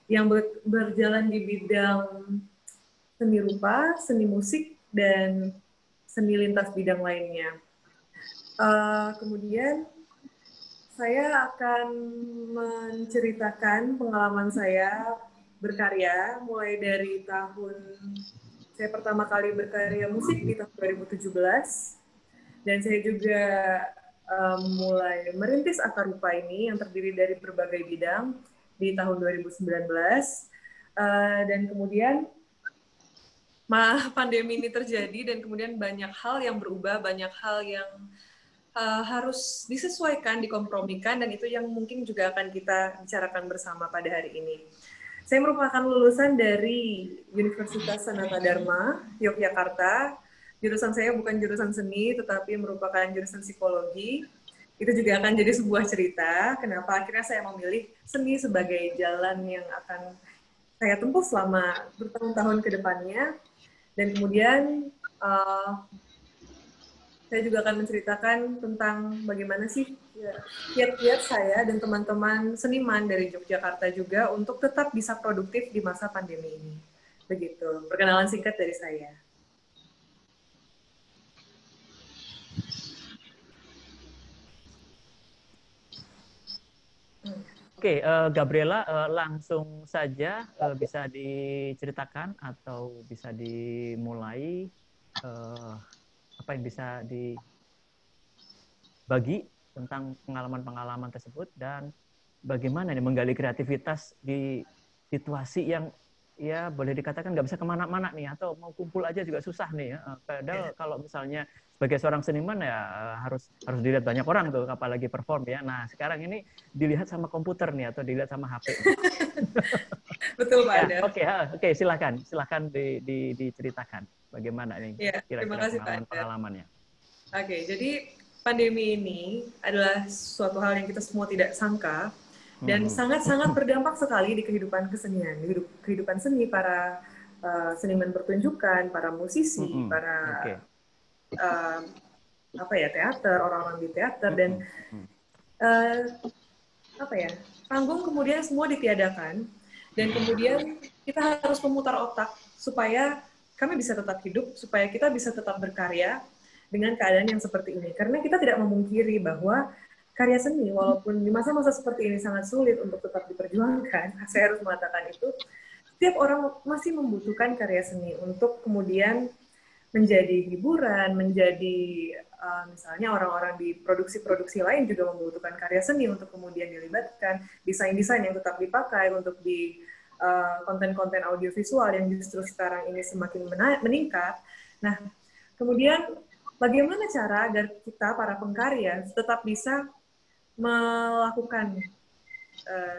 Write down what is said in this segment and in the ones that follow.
yang berjalan di bidang seni rupa, seni musik, dan seni lintas bidang lainnya. Kemudian saya akan menceritakan pengalaman saya berkarya mulai dari tahun saya pertama kali berkarya musik di tahun 2017, dan saya juga mulai merintis Akar Rupa ini yang terdiri dari berbagai bidang di tahun 2019, dan kemudian pandemi ini terjadi dan kemudian banyak hal yang berubah, banyak hal yang harus disesuaikan, dikompromikan, dan itu yang mungkin juga akan kita bicarakan bersama pada hari ini. Saya merupakan lulusan dari Universitas Sanata Dharma, Yogyakarta. Jurusan saya bukan jurusan seni, tetapi merupakan jurusan psikologi. Itu juga akan jadi sebuah cerita, kenapa akhirnya saya memilih seni sebagai jalan yang akan saya tempuh selama bertahun-tahun ke depannya. Dan kemudian saya juga akan menceritakan tentang bagaimana sih kiat-kiat saya dan teman-teman seniman dari Yogyakarta juga untuk tetap bisa produktif di masa pandemi ini. Begitu, perkenalan singkat dari saya. Oke, Gabriela, langsung saja bisa diceritakan atau bisa dimulai apa yang bisa dibagi tentang pengalaman-pengalaman tersebut dan bagaimana nih menggali kreativitas di situasi yang ya boleh dikatakan nggak bisa kemana-mana nih, atau mau kumpul aja juga susah nih ya. Padahal kalau misalnya sebagai seorang seniman ya harus dilihat banyak orang tuh, apalagi perform ya. Nah sekarang ini dilihat sama komputer nih atau dilihat sama HP. Betul Pak Ya, Adar. oke, silakan diceritakan bagaimana nih Ya, terima kira-kira kasih Pak Adar. pengalaman-pengalamannya. Oke, jadi pandemi ini adalah suatu hal yang kita semua tidak sangka dan sangat-sangat berdampak sekali di kehidupan kesenian, di kehidupan seni para seniman pertunjukan, para musisi, para teater, orang-orang di teater, dan panggung kemudian semua ditiadakan, dan kemudian kita harus memutar otak supaya kami bisa tetap hidup, supaya kita bisa tetap berkarya dengan keadaan yang seperti ini. Karena kita tidak memungkiri bahwa karya seni, walaupun di masa-masa seperti ini sangat sulit untuk tetap diperjuangkan, saya harus mengatakan itu, setiap orang masih membutuhkan karya seni untuk kemudian menjadi hiburan, menjadi misalnya orang-orang di produksi-produksi lain juga membutuhkan karya seni untuk kemudian dilibatkan, desain-desain yang tetap dipakai untuk di konten-konten audiovisual yang justru sekarang ini semakin meningkat. Nah, kemudian bagaimana cara agar kita para pengkarya tetap bisa melakukan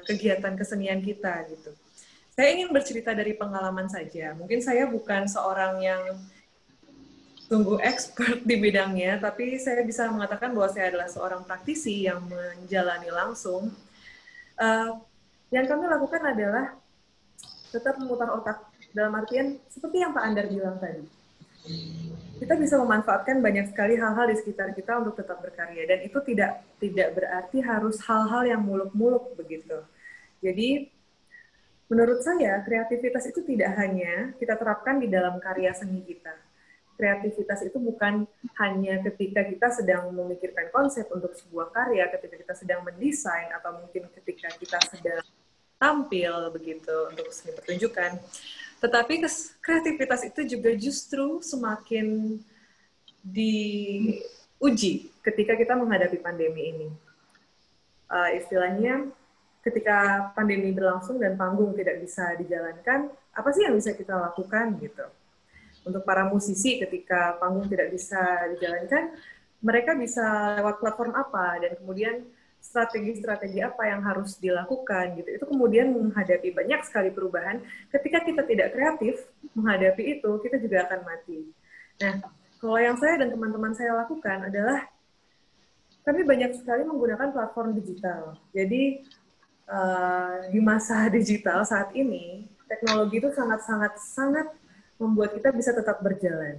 kegiatan kesenian kita gitu. Saya ingin bercerita dari pengalaman saja. Mungkin saya bukan seorang yang sungguh expert di bidangnya, tapi saya bisa mengatakan bahwa saya adalah seorang praktisi yang menjalani langsung. Yang kami lakukan adalah tetap memutar otak, dalam artian seperti yang Pak Andar bilang tadi. Kita bisa memanfaatkan banyak sekali hal-hal di sekitar kita untuk tetap berkarya, dan itu tidak berarti harus hal-hal yang muluk-muluk begitu. Jadi menurut saya kreativitas itu tidak hanya kita terapkan di dalam karya seni kita. Kreativitas itu bukan hanya ketika kita sedang memikirkan konsep untuk sebuah karya, ketika kita sedang mendesain, atau mungkin ketika kita sedang tampil begitu untuk seni pertunjukan. Tetapi kreativitas itu juga justru semakin diuji ketika kita menghadapi pandemi ini. Istilahnya, ketika pandemi berlangsung dan panggung tidak bisa dijalankan, apa sih yang bisa kita lakukan gitu? Untuk para musisi, ketika panggung tidak bisa dijalankan, mereka bisa lewat platform apa, dan kemudian strategi-strategi apa yang harus dilakukan gitu. Itu kemudian menghadapi banyak sekali perubahan. Ketika kita tidak kreatif menghadapi itu, kita juga akan mati. Nah, kalau yang saya dan teman-teman saya lakukan adalah kami banyak sekali menggunakan platform digital. Jadi di masa digital saat ini, teknologi itu sangat membuat kita bisa tetap berjalan.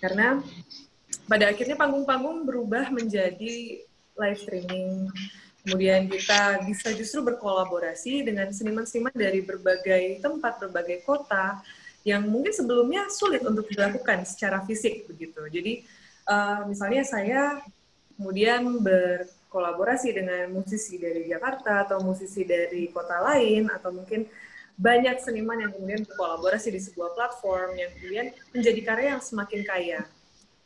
Karena pada akhirnya panggung-panggung berubah menjadi live streaming, Kemudian kita bisa justru berkolaborasi dengan seniman-seniman dari berbagai tempat, berbagai kota, yang mungkin sebelumnya sulit untuk dilakukan secara fisik begitu. Jadi misalnya saya kemudian berkolaborasi dengan musisi dari Jakarta atau musisi dari kota lain, atau mungkin banyak seniman yang kemudian berkolaborasi di sebuah platform yang kemudian menjadi karya yang semakin kaya.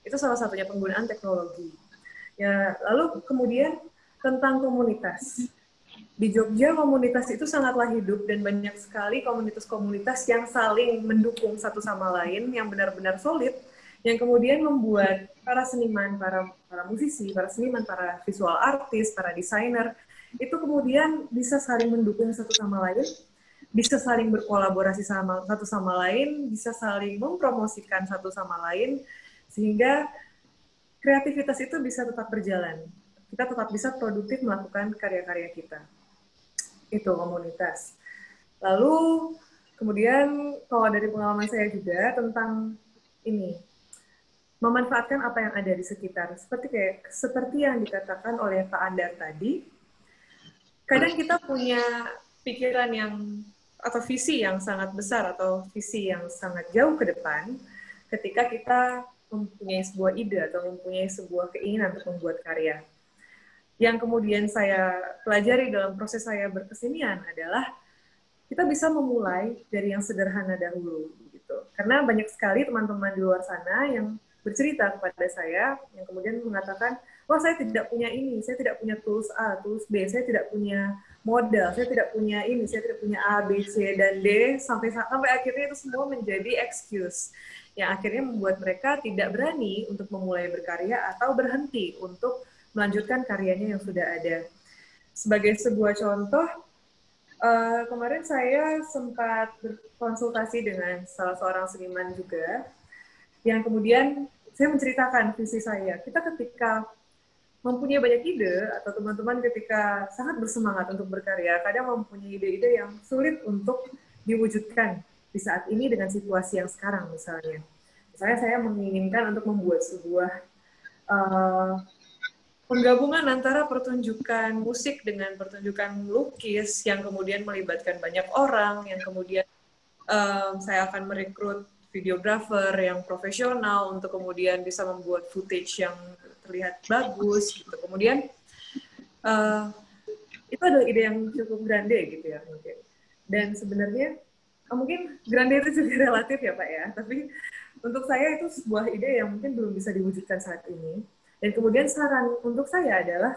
Itu salah satunya penggunaan teknologi. Ya, lalu kemudian tentang komunitas. Di Jogja komunitas itu sangatlah hidup dan banyak sekali komunitas-komunitas yang saling mendukung satu sama lain, yang benar-benar solid, yang kemudian membuat para seniman, para musisi, para seniman, para visual artis, para desainer, itu kemudian bisa saling mendukung satu sama lain, bisa saling berkolaborasi satu sama lain, bisa saling mempromosikan satu sama lain, sehingga kreativitas itu bisa tetap berjalan. Kita tetap bisa produktif melakukan karya-karya kita. Itu komunitas. Lalu kemudian kalau dari pengalaman saya juga tentang ini, memanfaatkan apa yang ada di sekitar. Seperti yang dikatakan oleh Pak Andar tadi, kadang kita punya pikiran yang atau visi yang sangat besar atau visi yang sangat jauh ke depan ketika kita mempunyai sebuah ide atau mempunyai sebuah keinginan untuk membuat karya. Yang kemudian saya pelajari dalam proses saya berkesenian adalah kita bisa memulai dari yang sederhana dahulu gitu. Karena banyak sekali teman-teman di luar sana yang bercerita kepada saya yang kemudian mengatakan, wah saya tidak punya ini, saya tidak punya tools A, tools B, saya tidak punya modal, saya tidak punya ini, saya tidak punya A, B, C, dan D, sampai akhirnya itu semua menjadi excuse yang akhirnya membuat mereka tidak berani untuk memulai berkarya atau berhenti untuk melanjutkan karyanya yang sudah ada. Sebagai sebuah contoh, kemarin saya sempat berkonsultasi dengan salah seorang seniman juga, yang kemudian saya menceritakan visi saya. Kita ketika mempunyai banyak ide, atau teman-teman ketika sangat bersemangat untuk berkarya, kadang mempunyai ide-ide yang sulit untuk diwujudkan di saat ini dengan situasi yang sekarang misalnya. Misalnya saya menginginkan untuk membuat sebuah penggabungan antara pertunjukan musik dengan pertunjukan lukis yang kemudian melibatkan banyak orang, yang kemudian saya akan merekrut videografer yang profesional untuk kemudian bisa membuat footage yang terlihat bagus gitu. Kemudian itu adalah ide yang cukup grande gitu ya mungkin. Dan sebenarnya mungkin grande itu juga relatif ya Pak ya, tapi untuk saya itu sebuah ide yang mungkin belum bisa diwujudkan saat ini. Dan kemudian saran untuk saya adalah,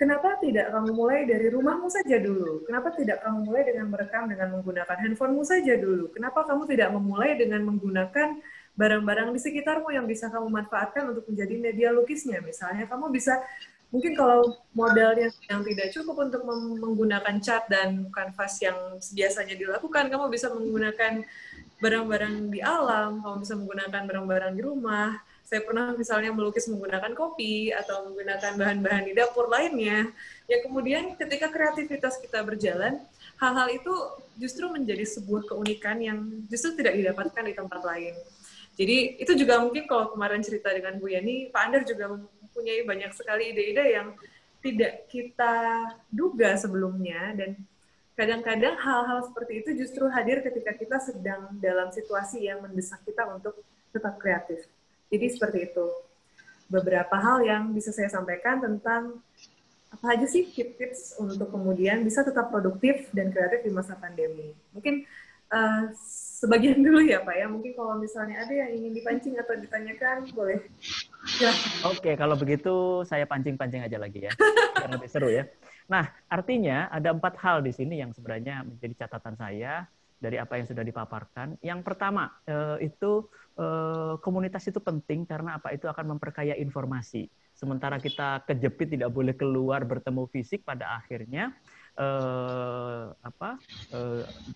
kenapa tidak kamu mulai dari rumahmu saja dulu? Kenapa tidak kamu mulai dengan merekam dengan menggunakan handphonemu saja dulu? Kenapa kamu tidak memulai dengan menggunakan barang-barang di sekitarmu yang bisa kamu manfaatkan untuk menjadi media lukisnya? Misalnya kamu bisa, mungkin kalau modalnya yang tidak cukup untuk menggunakan cat dan kanvas yang biasanya dilakukan, kamu bisa menggunakan barang-barang di alam, kamu bisa menggunakan barang-barang di rumah. Saya pernah misalnya melukis menggunakan kopi atau menggunakan bahan-bahan di dapur lainnya. Ya kemudian ketika kreativitas kita berjalan, hal-hal itu justru menjadi sebuah keunikan yang justru tidak didapatkan di tempat lain. Jadi itu juga mungkin kalau kemarin cerita dengan Bu Yani, Pak Andar juga mempunyai banyak sekali ide-ide yang tidak kita duga sebelumnya, dan kadang-kadang hal-hal seperti itu justru hadir ketika kita sedang dalam situasi yang mendesak kita untuk tetap kreatif. Jadi seperti itu. Beberapa hal yang bisa saya sampaikan tentang apa aja sih tips-tips untuk kemudian bisa tetap produktif dan kreatif di masa pandemi. Mungkin sebagian dulu ya Pak ya. Mungkin kalau misalnya ada yang ingin dipancing atau ditanyakan, boleh. Ya. Oke, kalau begitu saya pancing-pancing aja lagi ya, biar lebih seru ya. Nah, artinya ada 4 hal di sini yang sebenarnya menjadi catatan saya dari apa yang sudah dipaparkan. Yang pertama, itu komunitas itu penting karena apa? Itu akan memperkaya informasi. Sementara kita kejepit tidak boleh keluar bertemu fisik, pada akhirnya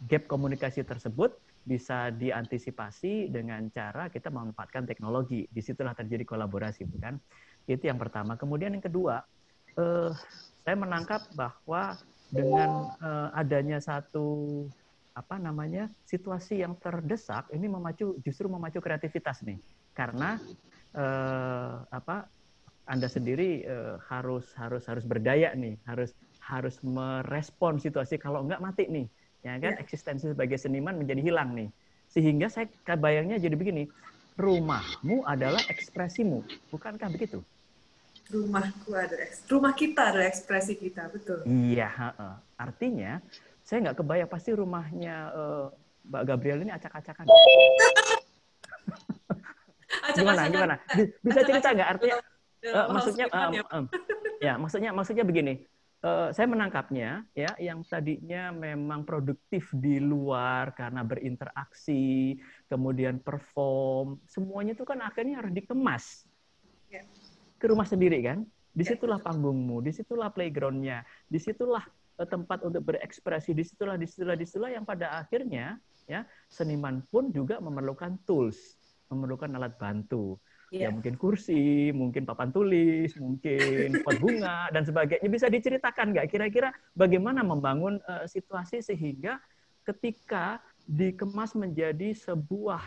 gap komunikasi tersebut bisa diantisipasi dengan cara kita memanfaatkan teknologi. Disitulah terjadi kolaborasi, bukan? Itu yang pertama. Kemudian yang kedua, saya menangkap bahwa dengan adanya satu situasi yang terdesak, ini justru memacu kreativitas nih, karena Anda sendiri harus berdaya nih, harus merespon situasi, kalau enggak mati nih, ya kan? Eksistensi sebagai seniman menjadi hilang nih. Sehingga saya bayangnya jadi begini, rumahmu adalah ekspresimu, bukankah begitu? Rumah kita adalah ekspresi kita, betul. Iya, artinya saya nggak kebayang pasti rumahnya Mbak Gabriel ini acak-acakan. Gimana? Bisa cerita nggak artinya? Maksudnya begini. Saya menangkapnya ya, yang tadinya memang produktif di luar karena berinteraksi, kemudian perform, semuanya itu kan akhirnya harus dikemas ke rumah sendiri kan. Disitulah panggungmu, disitulah playgroundnya, disitulah tempat untuk berekspresi, disitulah yang pada akhirnya ya seniman pun juga memerlukan tools, memerlukan alat bantu. Ya mungkin kursi, mungkin papan tulis, mungkin pot bunga dan sebagainya. Bisa diceritakan nggak kira-kira bagaimana membangun situasi sehingga ketika dikemas menjadi sebuah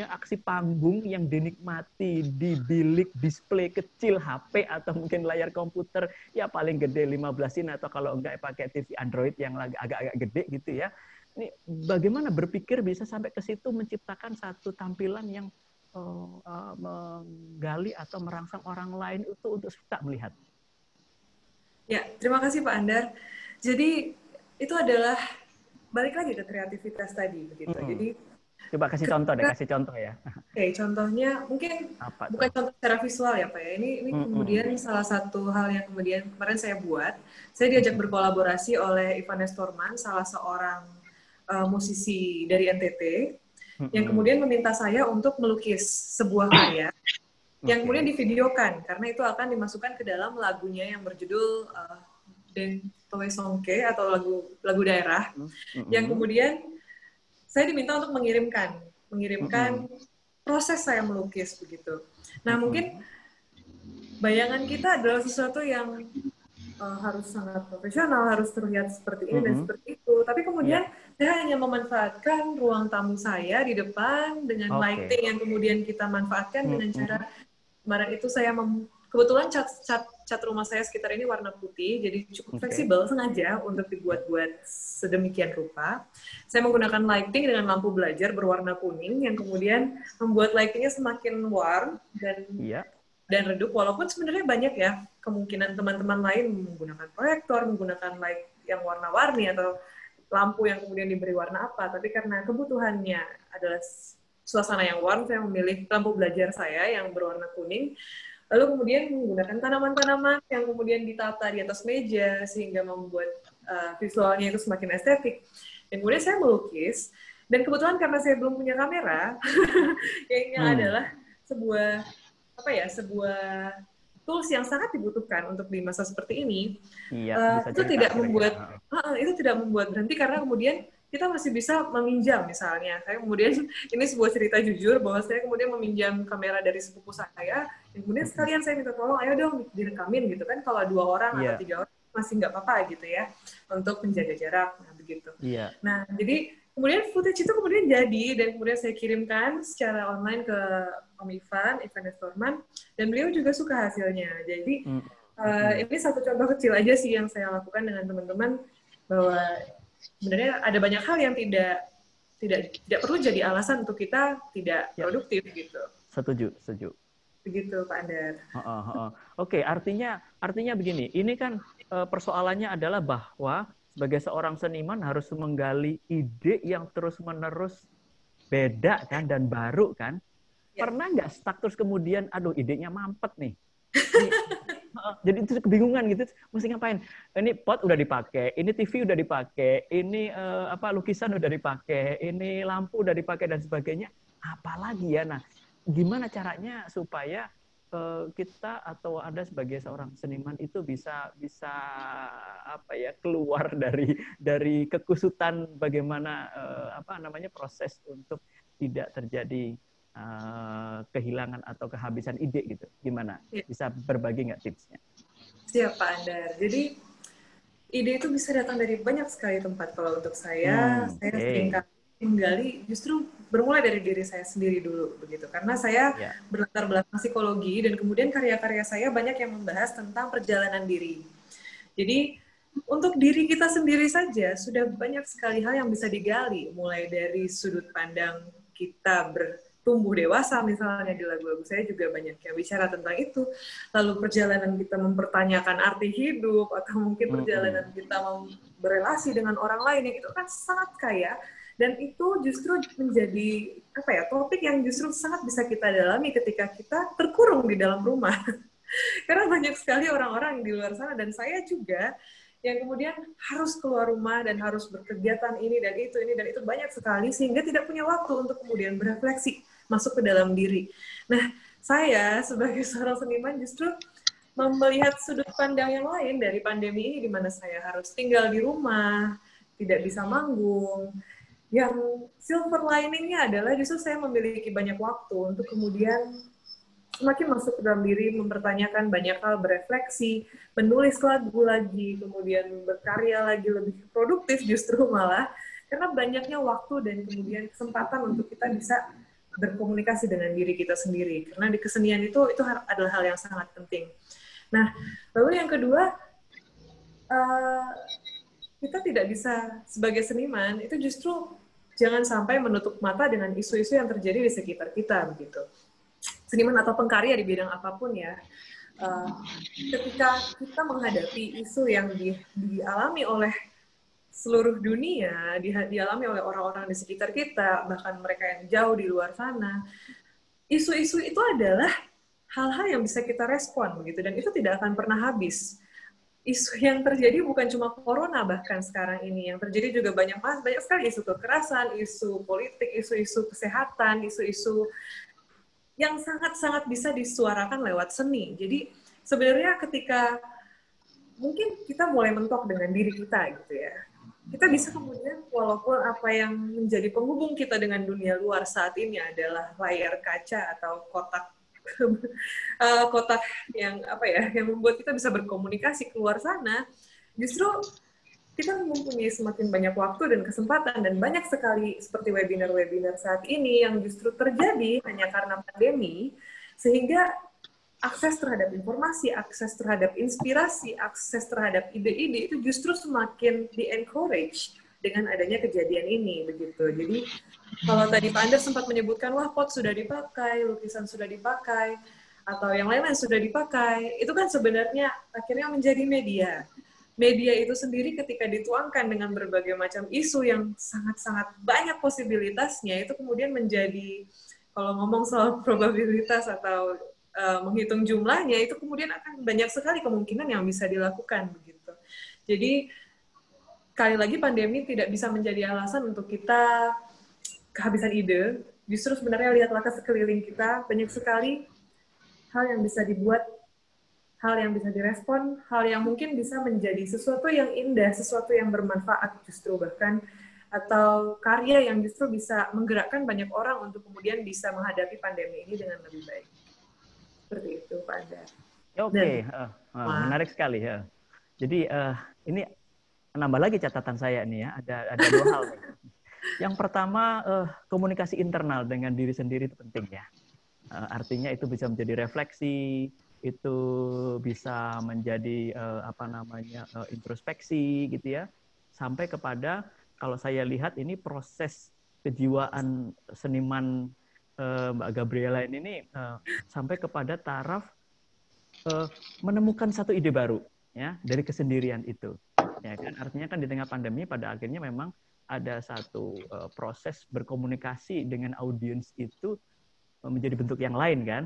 aksi panggung yang dinikmati di bilik display kecil HP atau mungkin layar komputer ya paling gede 15 in atau kalau enggak pakai TV Android yang agak-agak gede gitu ya. Ini bagaimana berpikir bisa sampai ke situ menciptakan satu tampilan yang menggali atau merangsang orang lain itu untuk suka melihat. Ya, terima kasih Pak Andar. Jadi itu adalah balik lagi ke kreativitas tadi begitu. Jadi coba kasih contoh ya. Oke, contohnya mungkin bukan contoh secara visual ya Pak ya. Ini kemudian salah satu hal yang kemudian kemarin saya buat. Saya diajak berkolaborasi oleh Ivan Nestorman, salah seorang musisi dari NTT, yang kemudian meminta saya untuk melukis sebuah karya yang kemudian divideokan, karena itu akan dimasukkan ke dalam lagunya yang berjudul Den Toe Songke atau lagu daerah, yang kemudian saya diminta untuk mengirimkan proses saya melukis begitu. Nah mungkin bayangan kita adalah sesuatu yang harus sangat profesional, harus terlihat seperti ini dan seperti itu. Tapi kemudian saya hanya memanfaatkan ruang tamu saya di depan dengan lighting yang kemudian kita manfaatkan dengan cara kemarin itu saya kebetulan cat rumah saya sekitar ini warna putih, jadi cukup fleksibel sengaja untuk dibuat-buat sedemikian rupa. Saya menggunakan lighting dengan lampu belajar berwarna kuning yang kemudian membuat lightingnya semakin warm dan redup, walaupun sebenarnya banyak ya kemungkinan teman-teman lain menggunakan proyektor, menggunakan light yang warna-warni atau lampu yang kemudian diberi warna apa, tapi karena kebutuhannya adalah suasana yang warm, saya memilih lampu belajar saya yang berwarna kuning. Lalu kemudian menggunakan tanaman-tanaman yang kemudian ditata di atas meja sehingga membuat visualnya itu semakin estetik. Dan kemudian saya melukis, dan kebetulan karena saya belum punya kamera, yang adalah sebuah tools yang sangat dibutuhkan untuk di masa seperti ini. Itu tidak membuat berhenti, karena kemudian kita masih bisa meminjam misalnya. Saya kemudian, ini sebuah cerita jujur bahwa saya kemudian meminjam kamera dari sepupu saya, dan kemudian sekalian saya minta tolong, ayo dong direkamin gitu kan, kalau 2 orang atau 3 orang masih nggak apa-apa gitu ya, untuk menjaga jarak, nah begitu. Nah, jadi kemudian footage itu kemudian jadi, dan kemudian saya kirimkan secara online ke Om Ivan Nestorman, dan beliau juga suka hasilnya. Jadi ini satu contoh kecil aja sih yang saya lakukan dengan teman-teman, bahwa sebenarnya ada banyak hal yang tidak perlu jadi alasan untuk kita tidak produktif gitu. Setuju. Begitu Pak Andar. Oke, artinya begini, ini kan persoalannya adalah bahwa sebagai seorang seniman harus menggali ide yang terus-menerus beda kan dan baru kan. Pernah nggak stuck terus kemudian, aduh idenya mampet nih. Jadi itu kebingungan gitu, mesti ngapain? Ini pot udah dipakai, ini TV udah dipakai, ini lukisan udah dipakai, ini lampu udah dipakai dan sebagainya. Apalagi ya, nah gimana caranya supaya kita atau Anda sebagai seorang seniman itu bisa keluar dari kekusutan bagaimana proses untuk tidak terjadi kehilangan atau kehabisan ide gitu. Gimana? Bisa berbagi nggak tipsnya? Siap Pak Andar. Jadi ide itu bisa datang dari banyak sekali tempat. Kalau untuk saya sering menggali justru bermulai dari diri saya sendiri dulu begitu. Karena saya berlatar belakang psikologi dan kemudian karya-karya saya banyak yang membahas tentang perjalanan diri. Jadi untuk diri kita sendiri saja sudah banyak sekali hal yang bisa digali, mulai dari sudut pandang kita bertumbuh dewasa, misalnya di lagu-lagu saya juga banyak yang bicara tentang itu. Lalu perjalanan kita mempertanyakan arti hidup, atau mungkin perjalanan kita berelasi dengan orang lain, yang itu kan sangat kaya, dan itu justru menjadi topik yang justru sangat bisa kita dalami ketika kita terkurung di dalam rumah. Karena banyak sekali orang-orang di luar sana, dan saya juga, yang kemudian harus keluar rumah dan harus berkegiatan ini dan itu banyak sekali, sehingga tidak punya waktu untuk kemudian berefleksi, masuk ke dalam diri. Nah, saya sebagai seorang seniman justru melihat sudut pandang yang lain dari pandemi ini, di mana saya harus tinggal di rumah, tidak bisa manggung. Yang silver liningnya adalah justru saya memiliki banyak waktu untuk kemudian semakin masuk ke dalam diri, mempertanyakan banyak hal, berefleksi, menulis lagu lagi, kemudian berkarya lagi, lebih produktif justru malah, karena banyaknya waktu dan kemudian kesempatan untuk kita bisa berkomunikasi dengan diri kita sendiri. Karena di kesenian itu adalah hal yang sangat penting. Nah, lalu yang kedua, kita tidak bisa sebagai seniman, itu justru jangan sampai menutup mata dengan isu-isu yang terjadi di sekitar kita, begitu. Seniman atau pengkarya di bidang apapun ya, ketika kita menghadapi isu yang dialami oleh seluruh dunia, dialami oleh orang-orang di sekitar kita, bahkan mereka yang jauh di luar sana, isu-isu itu adalah hal-hal yang bisa kita respon begitu, dan itu tidak akan pernah habis. Isu yang terjadi bukan cuma corona, bahkan sekarang ini yang terjadi juga banyak sekali isu kekerasan, isu politik, isu-isu kesehatan, isu-isu yang sangat-sangat bisa disuarakan lewat seni. Jadi sebenarnya ketika mungkin kita mulai mentok dengan diri kita gitu ya, kita bisa kemudian, walaupun apa yang menjadi penghubung kita dengan dunia luar saat ini adalah layar kaca atau kotak kotak yang yang membuat kita bisa berkomunikasi keluar sana, justru kita mempunyai semakin banyak waktu dan kesempatan, dan banyak sekali seperti webinar-webinar saat ini yang justru terjadi hanya karena pandemi, sehingga akses terhadap informasi, akses terhadap inspirasi, akses terhadap ide-ide itu justru semakin di-encourage dengan adanya kejadian ini, begitu. Jadi kalau tadi Pak Anders sempat menyebutkan, wah pot sudah dipakai, lukisan sudah dipakai, atau yang lain-lain sudah dipakai, itu kan sebenarnya akhirnya menjadi media. Media itu sendiri ketika dituangkan dengan berbagai macam isu yang sangat-sangat banyak posibilitasnya, itu kemudian menjadi, kalau ngomong soal probabilitas atau menghitung jumlahnya, itu kemudian akan banyak sekali kemungkinan yang bisa dilakukan begitu. Jadi sekali lagi pandemi tidak bisa menjadi alasan untuk kita kehabisan ide. Justru sebenarnya lihatlah ke sekeliling kita, banyak sekali hal yang bisa dibuat, hal yang bisa direspon, hal yang mungkin bisa menjadi sesuatu yang indah, sesuatu yang bermanfaat justru bahkan, atau karya yang justru bisa menggerakkan banyak orang untuk kemudian bisa menghadapi pandemi ini dengan lebih baik. Seperti itu, Pak Anda. Oke, menarik sekali ya. Jadi ini nambah lagi catatan saya nih ya, ada dua hal nih. Yang pertama, komunikasi internal dengan diri sendiri itu penting ya. Artinya itu bisa menjadi refleksi, itu bisa menjadi introspeksi gitu ya, sampai kepada, kalau saya lihat ini proses kejiwaan seniman Mbak Gabriela ini sampai kepada taraf menemukan satu ide baru ya dari kesendirian itu, ya kan. Artinya kan di tengah pandemi pada akhirnya memang ada satu proses berkomunikasi dengan audiens itu menjadi bentuk yang lain kan.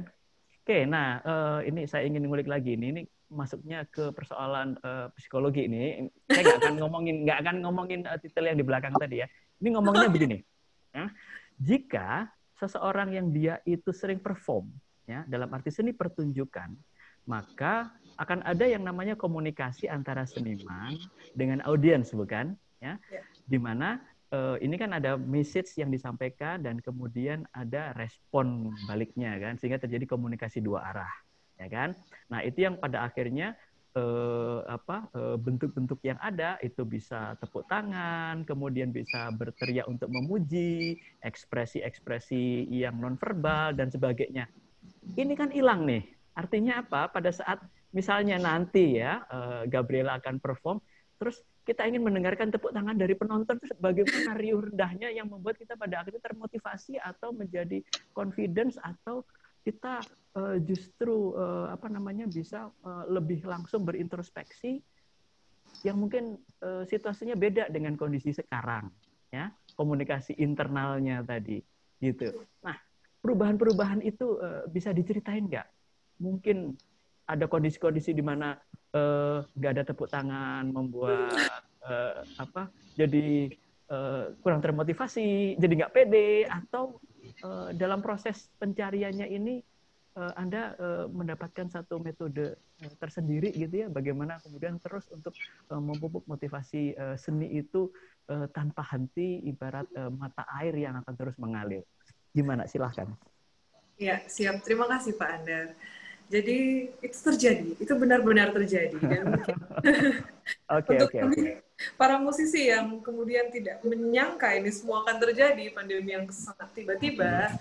Oke, nah ini saya ingin ngulik lagi. Ini masuknya ke persoalan psikologi ini. Saya nggak akan ngomongin titel yang di belakang tadi ya. Ini ngomongnya begini. Ya. Jika seseorang yang dia itu sering perform, ya, dalam arti seni pertunjukan, maka akan ada yang namanya komunikasi antara seniman dengan audiens, bukan? Ya, di mana ini kan ada message yang disampaikan dan kemudian ada respon baliknya kan, sehingga terjadi komunikasi dua arah, ya kan. Nah itu yang pada akhirnya bentuk-bentuk yang ada, itu bisa tepuk tangan, kemudian bisa berteriak untuk memuji, ekspresi-ekspresi yang nonverbal dan sebagainya. Ini kan hilang nih. Artinya apa? Pada saat misalnya nanti ya Gabriela akan perform, terus kita ingin mendengarkan tepuk tangan dari penonton, terus bagaimana riuh rendahnya yang membuat kita pada akhirnya termotivasi atau menjadi confidence, atau kita justru bisa lebih langsung berintrospeksi yang mungkin situasinya beda dengan kondisi sekarang, ya, komunikasi internalnya tadi gitu. Nah, perubahan-perubahan itu bisa diceritain nggak? Mungkin ada kondisi-kondisi di mana nggak ada tepuk tangan, membuat jadi kurang termotivasi, jadi nggak pede, atau dalam proses pencariannya ini Anda mendapatkan satu metode tersendiri gitu ya, bagaimana kemudian terus untuk memupuk motivasi seni itu tanpa henti, ibarat mata air yang akan terus mengalir. Gimana? Silahkan. Ya, siap. Terima kasih Pak Andar. Jadi itu terjadi, itu benar-benar terjadi. Dan untuk para musisi yang kemudian tidak menyangka ini semua akan terjadi, pandemi yang sangat tiba-tiba,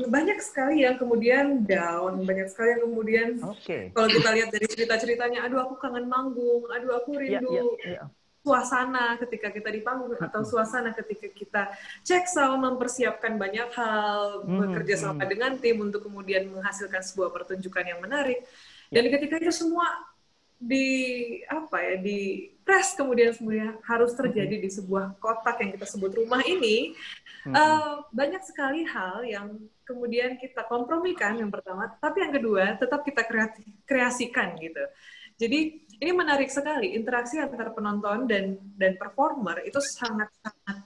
banyak sekali yang kemudian down, banyak sekali yang kemudian kalau kita lihat dari cerita-ceritanya, aduh aku kangen manggung, aduh aku rindu suasana ketika kita di panggung, atau suasana ketika kita cek sound, mempersiapkan banyak hal, bekerja sama dengan tim untuk kemudian menghasilkan sebuah pertunjukan yang menarik. Dan ketika itu semua di press kemudian harus terjadi di sebuah kotak yang kita sebut rumah ini, banyak sekali hal yang kemudian kita kompromikan yang pertama, tapi yang kedua tetap kita kreasikan gitu. Jadi ini menarik sekali, interaksi antara penonton dan performer itu sangat-sangat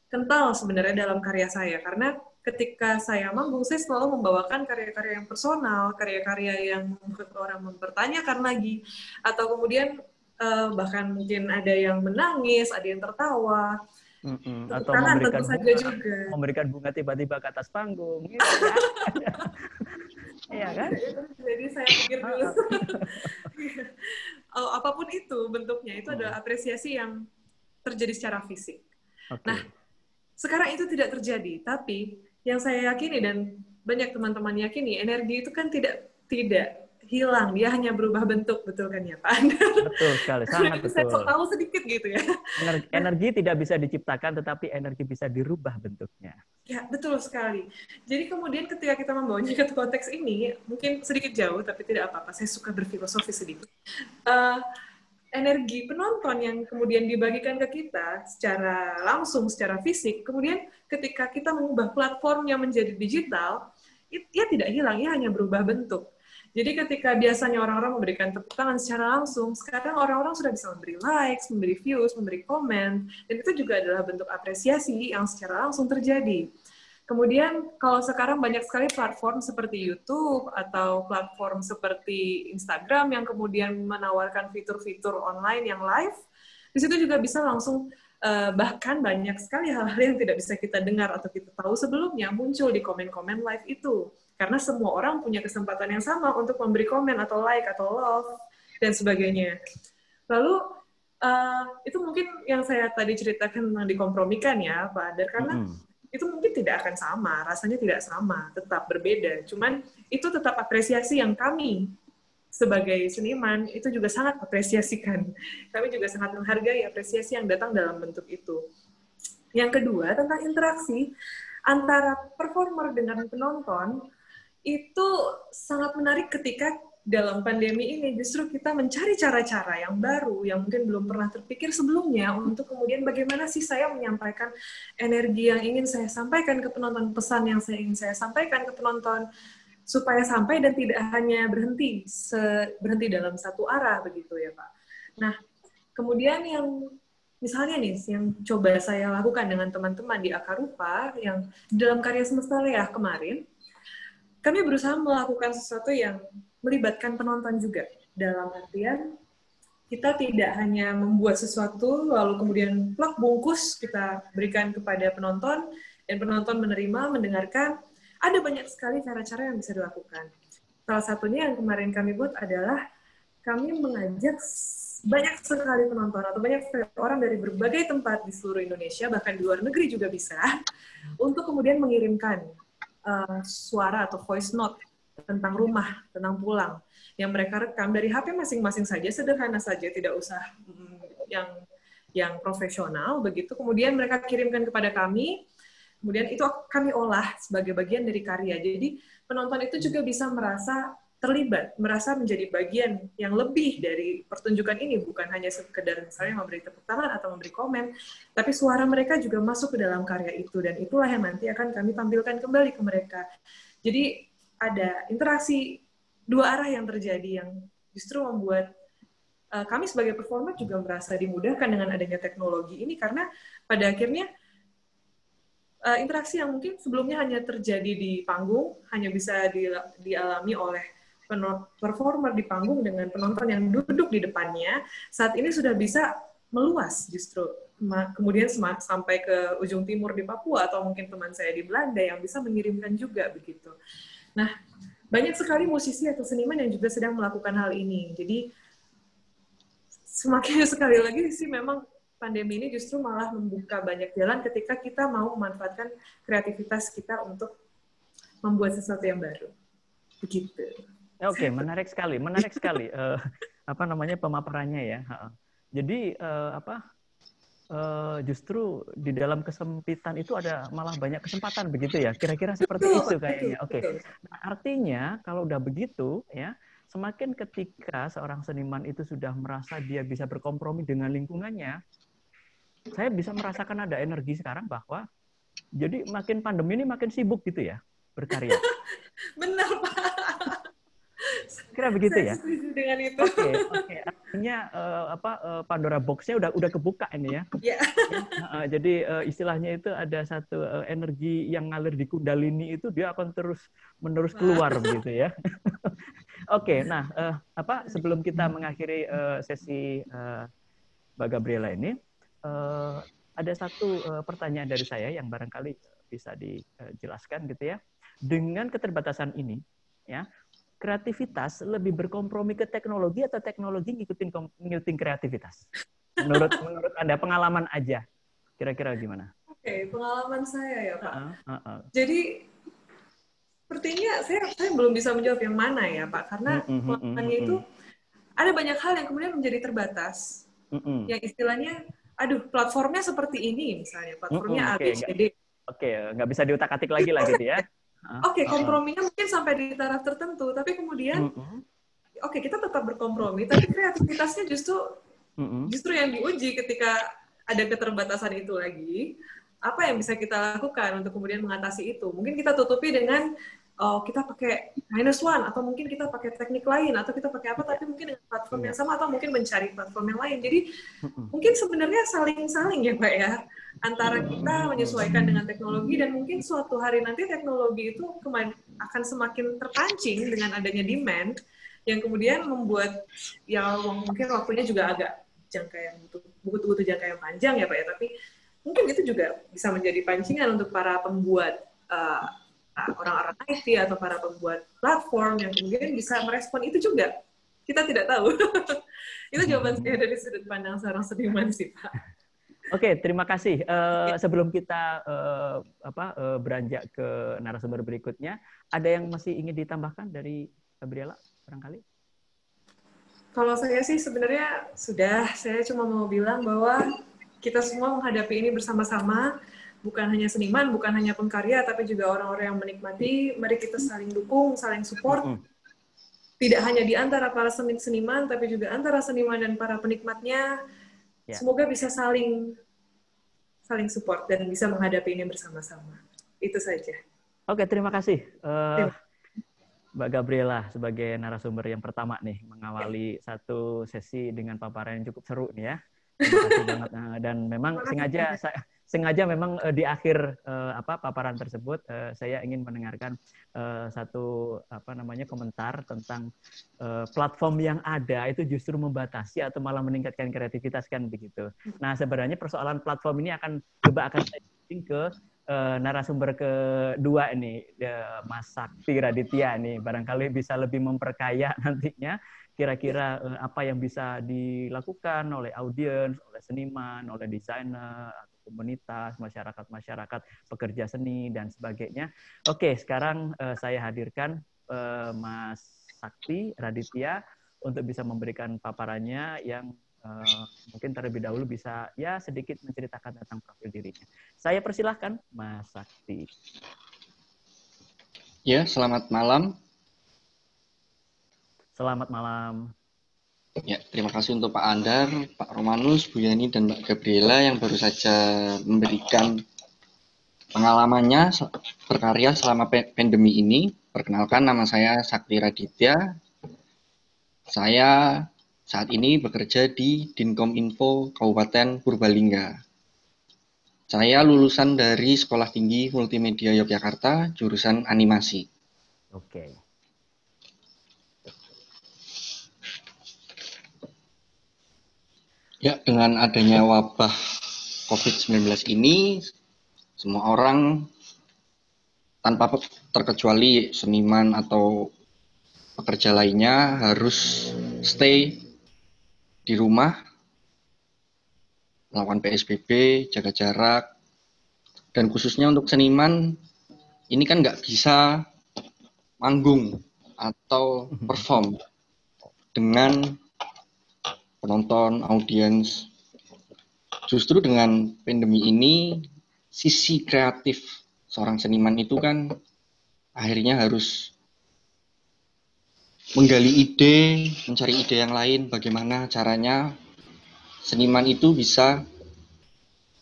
kental sebenarnya dalam karya saya, karena ketika saya manggung, saya selalu membawakan karya-karya yang personal, karya-karya yang membuat orang mempertanyakan lagi, atau kemudian bahkan mungkin ada yang menangis, ada yang tertawa, atau memberikan bunga tiba-tiba ke atas panggung, gitu ya. Iya kan? Jadi saya pikir dulu, apapun itu bentuknya, itu adalah apresiasi yang terjadi secara fisik. Nah, sekarang itu tidak terjadi, tapi yang saya yakini dan banyak teman-teman yakini, energi itu kan tidak hilang, dia hanya berubah bentuk, betul kan ya Pak Andar? Betul sekali, sangat betul. Saya tahu sedikit gitu ya. Energi tidak bisa diciptakan, tetapi energi bisa dirubah bentuknya. Ya, betul sekali. Jadi kemudian ketika kita membawanya ke konteks ini, mungkin sedikit jauh, tapi tidak apa-apa, saya suka berfilosofi sedikit. Energi penonton yang kemudian dibagikan ke kita secara langsung, secara fisik, kemudian ketika kita mengubah platformnya menjadi digital, ia tidak hilang, ia hanya berubah bentuk. Jadi ketika biasanya orang-orang memberikan tepuk tangan secara langsung, sekarang orang-orang sudah bisa memberi likes, memberi views, memberi komen, dan itu juga adalah bentuk apresiasi yang secara langsung terjadi. Kemudian kalau sekarang banyak sekali platform seperti YouTube atau platform seperti Instagram yang kemudian menawarkan fitur-fitur online yang live, di situ juga bisa langsung bahkan banyak sekali hal-hal yang tidak bisa kita dengar atau kita tahu sebelumnya muncul di komen-komen live itu. Karena semua orang punya kesempatan yang sama untuk memberi komen atau like atau love dan sebagainya. Lalu itu mungkin yang saya tadi ceritakan tentang dikompromikan ya Pak Andar, karena itu mungkin tidak akan sama, rasanya tidak sama, tetap berbeda. Cuman itu tetap apresiasi yang kami sebagai seniman itu juga sangat apresiasikan. Kami juga sangat menghargai apresiasi yang datang dalam bentuk itu. Yang kedua, tentang interaksi antara performer dengan penonton, itu sangat menarik ketika dalam pandemi ini justru kita mencari cara-cara yang baru, yang mungkin belum pernah terpikir sebelumnya, untuk kemudian bagaimana sih saya menyampaikan energi yang ingin saya sampaikan ke penonton, pesan yang ingin saya sampaikan ke penonton, supaya sampai dan tidak hanya berhenti dalam satu arah, begitu ya Pak. Nah, kemudian yang misalnya nih, yang coba saya lakukan dengan teman-teman di Akarupa, yang dalam karya Semesta Leah kemarin, kami berusaha melakukan sesuatu yang melibatkan penonton juga. Dalam artian, kita tidak hanya membuat sesuatu, lalu kemudian plak bungkus kita berikan kepada penonton, dan penonton menerima, mendengarkan. Ada banyak sekali cara-cara yang bisa dilakukan. Salah satunya yang kemarin kami buat adalah kami mengajak banyak sekali penonton atau banyak sekali orang dari berbagai tempat di seluruh Indonesia, bahkan di luar negeri juga bisa, untuk kemudian mengirimkan suara atau voice note tentang rumah, tentang pulang, yang mereka rekam dari HP masing-masing saja, sederhana saja, tidak usah yang profesional, begitu. Kemudian mereka kirimkan kepada kami, kemudian itu kami olah sebagai bagian dari karya. Jadi penonton itu juga bisa merasa terlibat, merasa menjadi bagian yang lebih dari pertunjukan ini, bukan hanya sekedar misalnya memberi tepuk tangan atau memberi komen, tapi suara mereka juga masuk ke dalam karya itu, dan itulah yang nanti akan kami tampilkan kembali ke mereka. Jadi ada interaksi dua arah yang terjadi, yang justru membuat kami sebagai performer juga merasa dimudahkan dengan adanya teknologi ini, karena pada akhirnya interaksi yang mungkin sebelumnya hanya terjadi di panggung, hanya bisa dialami oleh performer di panggung dengan penonton yang duduk di depannya, saat ini sudah bisa meluas justru. Kemudian sampai ke ujung timur di Papua, atau mungkin teman saya di Belanda yang bisa mengirimkan juga begitu. Nah, banyak sekali musisi atau seniman yang juga sedang melakukan hal ini. Jadi, semakin sekali lagi sih memang pandemi ini justru malah membuka banyak jalan ketika kita mau memanfaatkan kreativitas kita untuk membuat sesuatu yang baru. Begitu. Oke, menarik sekali, apa namanya pemaparannya ya. Jadi justru di dalam kesempitan itu ada malah banyak kesempatan begitu ya. Kira-kira seperti itu kayaknya. Oke. Nah, artinya kalau udah begitu ya, semakin ketika seorang seniman itu sudah merasa dia bisa berkompromi dengan lingkungannya, saya bisa merasakan ada energi sekarang bahwa jadi makin pandemi ini makin sibuk gitu ya berkarya. Benar, Pak. Kira begitu ya? Saya setuju dengan itu. Oke. Artinya Pandora Box-nya udah kebuka ini ya. Yeah. Jadi istilahnya itu ada satu energi yang ngalir di Kundalini itu dia akan terus-menerus keluar begitu ya. Oke, nah sebelum kita mengakhiri sesi Mbak Gabriela ini, ada satu pertanyaan dari saya yang barangkali bisa dijelaskan gitu ya. Dengan keterbatasan ini, ya, kreativitas lebih berkompromi ke teknologi atau teknologi ngikutin kreativitas? Menurut Anda, pengalaman aja, kira-kira gimana? Oke, pengalaman saya ya Pak. Jadi sepertinya saya belum bisa menjawab yang mana ya Pak, karena pengalamannya itu ada banyak hal yang kemudian menjadi terbatas. Yang istilahnya, platformnya seperti ini misalnya, platformnya ABCD. Oke, nggak bisa diutak-atik lagi lah gitu ya. Oke, komprominya mungkin sampai di taraf tertentu, tapi kemudian kita tetap berkompromi, tapi kreativitasnya justru yang diuji ketika ada keterbatasan itu lagi. Apa yang bisa kita lakukan untuk kemudian mengatasi itu? Mungkin kita tutupi dengan kita pakai -1, atau mungkin kita pakai teknik lain, atau kita pakai apa, tapi mungkin dengan platform yang sama, atau mungkin mencari platform yang lain. Jadi mungkin sebenarnya saling-saling ya Pak ya, antara kita menyesuaikan dengan teknologi, dan mungkin suatu hari nanti teknologi itu akan semakin terpancing dengan adanya demand, yang kemudian membuat ya mungkin waktunya juga agak butuh jangka yang panjang ya Pak ya, tapi mungkin itu juga bisa menjadi pancingan untuk para pembuat orang-orang IT atau para pembuat platform yang kemudian bisa merespon itu juga. Kita tidak tahu. Itu jawaban saya dari sudut pandang seorang seniman sih, Pak. Oke, terima kasih. Sebelum kita beranjak ke narasumber berikutnya, ada yang masih ingin ditambahkan dari Gabriela barangkali? Kalau saya sih sebenarnya sudah. Saya cuma mau bilang bahwa kita semua menghadapi ini bersama-sama. Bukan hanya seniman, bukan hanya pengkarya, tapi juga orang-orang yang menikmati. Mari kita saling dukung, saling support. Tidak hanya di antara para seniman, tapi juga antara seniman dan para penikmatnya. Semoga bisa saling support dan bisa menghadapi ini bersama-sama. Itu saja. Oke, terima kasih. Mbak Gabriela sebagai narasumber yang pertama nih, mengawali satu sesi dengan paparan yang cukup seru nih ya. Terima kasih banget. Dan memang sengaja memang di akhir paparan tersebut saya ingin mendengarkan satu komentar tentang platform yang ada itu justru membatasi atau malah meningkatkan kreativitas kan begitu. Nah, sebenarnya persoalan platform ini akan saya ke narasumber kedua ini, Mas Sakti Raditya nih, barangkali bisa lebih memperkaya nantinya kira-kira apa yang bisa dilakukan oleh audiens, oleh seniman, oleh desainer, atau komunitas, masyarakat-masyarakat pekerja seni, dan sebagainya. Oke, sekarang saya hadirkan Mas Sakti Raditya untuk bisa memberikan paparannya yang mungkin terlebih dahulu bisa ya sedikit menceritakan tentang profil dirinya. Saya persilahkan Mas Sakti. Ya, selamat malam. Selamat malam. Ya, terima kasih untuk Pak Andar, Pak Romanus, Bu Yani, dan Mbak Gabriela yang baru saja memberikan pengalamannya berkarya selama pandemi ini. Perkenalkan, nama saya Sakti Raditya. Saya saat ini bekerja di Dinkominfo Kabupaten Purbalingga. Saya lulusan dari Sekolah Tinggi Multimedia Yogyakarta, jurusan animasi. Oke. Ya, dengan adanya wabah COVID-19 ini, semua orang tanpa terkecuali seniman atau pekerja lainnya harus stay di rumah, melakukan PSBB, jaga jarak, dan khususnya untuk seniman ini kan nggak bisa manggung atau perform dengan penonton, audiens. Justru dengan pandemi ini, sisi kreatif seorang seniman itu kan akhirnya harus menggali ide, mencari ide yang lain, bagaimana caranya seniman itu bisa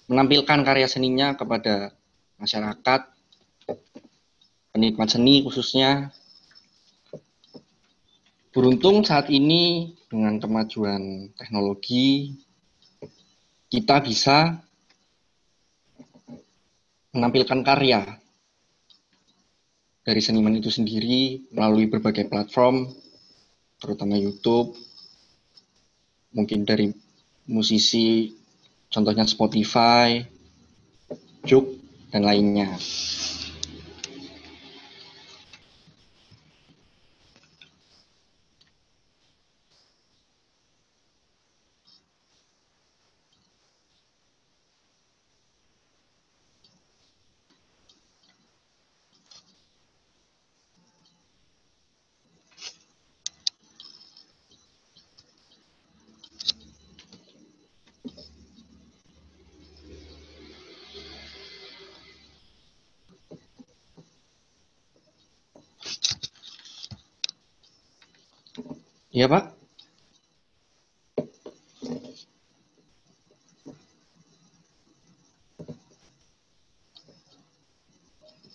menampilkan karya seninya kepada masyarakat, penikmat seni khususnya. Beruntung saat ini dengan kemajuan teknologi, kita bisa menampilkan karya dari seniman itu sendiri melalui berbagai platform, terutama YouTube, mungkin dari musisi, contohnya Spotify, Juk, dan lainnya. Iya, Pak?